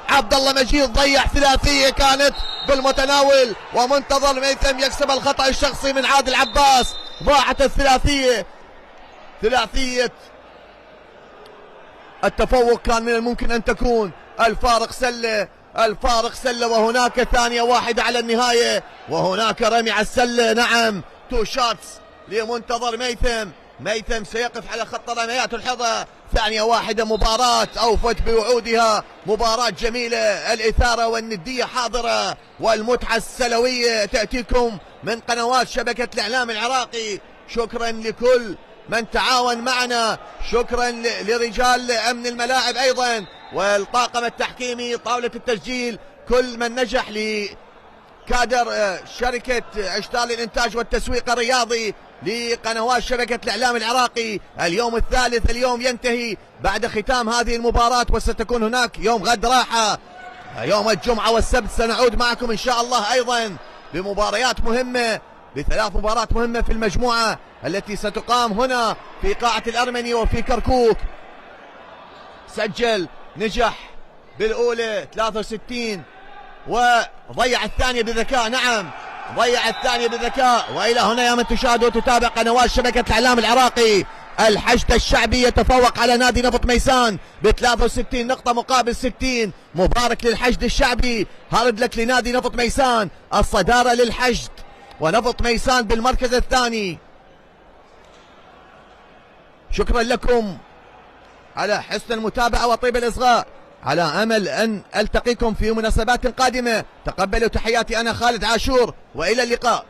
عبد الله مجيد، ضيع ثلاثية كانت بالمتناول، ومنتظر ميثم يكسب الخطأ الشخصي من عادل عباس. ضاعت الثلاثية، ثلاثية التفوق كان من الممكن أن تكون. الفارق سلة، وهناك ثانية واحدة على النهاية، وهناك رمي على السلة، نعم 2 شوتس لمنتظر ميثم سيقف على خط رميات الحظة. ثانية واحدة، مباراة أوفت بوعودها، مباراة جميلة، الإثارة والندية حاضرة، والمتعة السلوية تأتيكم من قنوات شبكة الإعلام العراقي. شكرا لكل من تعاون معنا، شكرا لرجال أمن الملاعب أيضا، والطاقم التحكيمي، طاولة التسجيل، كل من نجح لكادر شركة عشتال للإنتاج والتسويق الرياضي. لقنوات شبكة الإعلام العراقي. اليوم الثالث اليوم ينتهي بعد ختام هذه المباراة، وستكون هناك يوم غد راحة. يوم الجمعة والسبت سنعود معكم إن شاء الله أيضا بمباريات مهمة، بثلاث مباريات مهمة في المجموعة التي ستقام هنا في قاعة الأرمني وفي كركوك. سجل نجح بالأولى 63 وضيع الثانية بذكاء. نعم ضيع الثانية بذكاء. وإلى هنا يا من تشاهد وتتابع قنوات شبكة الإعلام العراقي، الحشد الشعبي يتفوق على نادي نفط ميسان ب 63 نقطة مقابل 60. مبارك للحشد الشعبي، هارد لك لنادي نفط ميسان، الصدارة للحشد ونفط ميسان بالمركز الثاني. شكرا لكم على حسن المتابعة وطيب الإصغاء، على أمل أن ألتقيكم في مناسبات قادمة. تقبلوا تحياتي، أنا خالد عاشور، وإلى اللقاء.